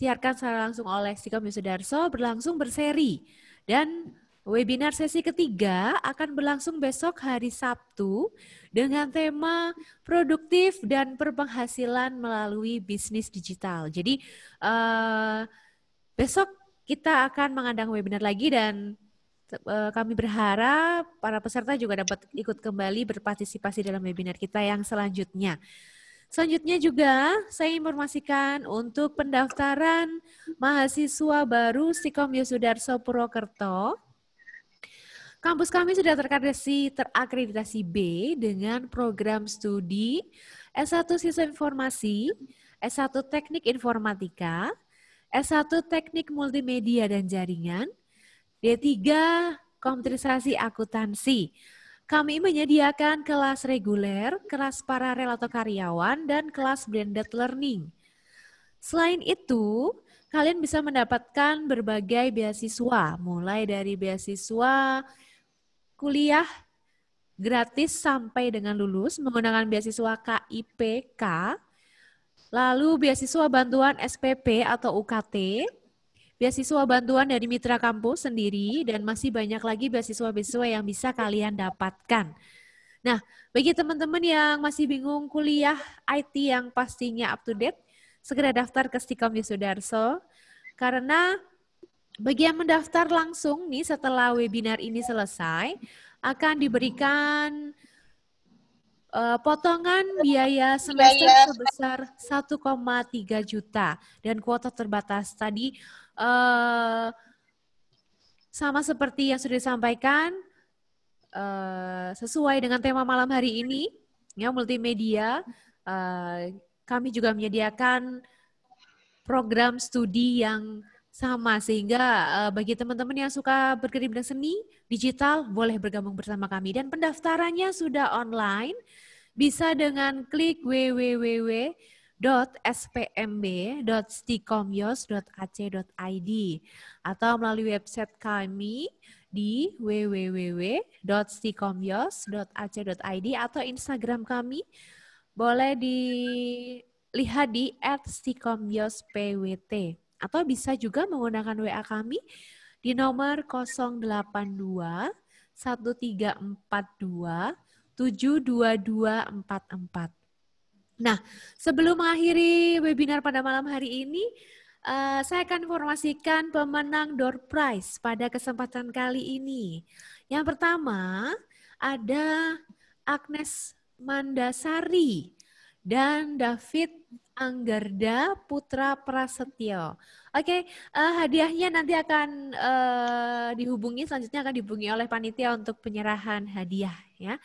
disiarkan secara langsung oleh Stikom Yosudarso, berlangsung berseri. Dan webinar sesi ketiga akan berlangsung besok hari Sabtu dengan tema produktif dan berpenghasilan melalui bisnis digital. Jadi besok kita akan mengadakan webinar lagi dan kami berharap para peserta juga dapat ikut kembali berpartisipasi dalam webinar kita yang selanjutnya. Selanjutnya juga saya informasikan untuk pendaftaran mahasiswa baru Stikom Yosudarso Purwokerto. Kampus kami sudah terakreditasi B dengan program studi S1 Sistem Informasi, S1 Teknik Informatika, S1 Teknik Multimedia dan Jaringan, D3 Komputerisasi Akuntansi. Kami menyediakan kelas reguler, kelas paralel atau karyawan, dan kelas blended learning. Selain itu, kalian bisa mendapatkan berbagai beasiswa, mulai dari beasiswa kuliah gratis sampai dengan lulus menggunakan beasiswa KIPK, lalu beasiswa bantuan SPP atau UKT, beasiswa bantuan dari mitra kampus sendiri, dan masih banyak lagi beasiswa-beasiswa yang bisa kalian dapatkan. Nah, bagi teman-teman yang masih bingung kuliah IT yang pastinya up to date, segera daftar ke Stikom Yosudarso, karena bagi yang mendaftar langsung nih setelah webinar ini selesai, akan diberikan potongan biaya semester sebesar 1,3 juta dan kuota terbatas. Tadi sama seperti yang sudah disampaikan, sesuai dengan tema malam hari ini, ya, multimedia, kami juga menyediakan program studi yang sama, sehingga bagi teman-teman yang suka bergerak bidang seni, digital, boleh bergabung bersama kami. Dan pendaftarannya sudah online, bisa dengan klik www.spmb.stikomyos.ac.id atau melalui website kami di www.stikomyos.ac.id atau Instagram kami boleh dilihat di @stikomyospwt. Atau bisa juga menggunakan WA kami di nomor 082 1342 72244. Nah, sebelum mengakhiri webinar pada malam hari ini, saya akan informasikan pemenang door prize pada kesempatan kali ini. Yang pertama ada Agnes Mandasari dan David Anggarda Putra Prasetyo. Oke, hadiahnya nanti akan dihubungi, selanjutnya akan dihubungi oleh panitia untuk penyerahan hadiah, ya.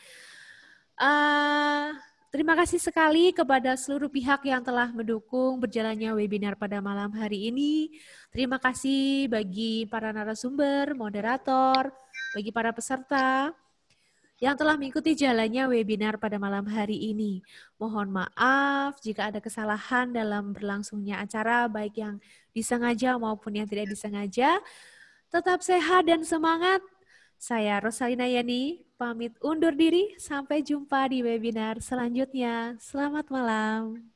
Terima kasih sekali kepada seluruh pihak yang telah mendukung berjalannya webinar pada malam hari ini. Terima kasih bagi para narasumber, moderator, bagi para peserta yang telah mengikuti jalannya webinar pada malam hari ini. Mohon maaf jika ada kesalahan dalam berlangsungnya acara, baik yang disengaja maupun yang tidak disengaja. Tetap sehat dan semangat. Saya Rosalina Yani, pamit undur diri. Sampai jumpa di webinar selanjutnya. Selamat malam.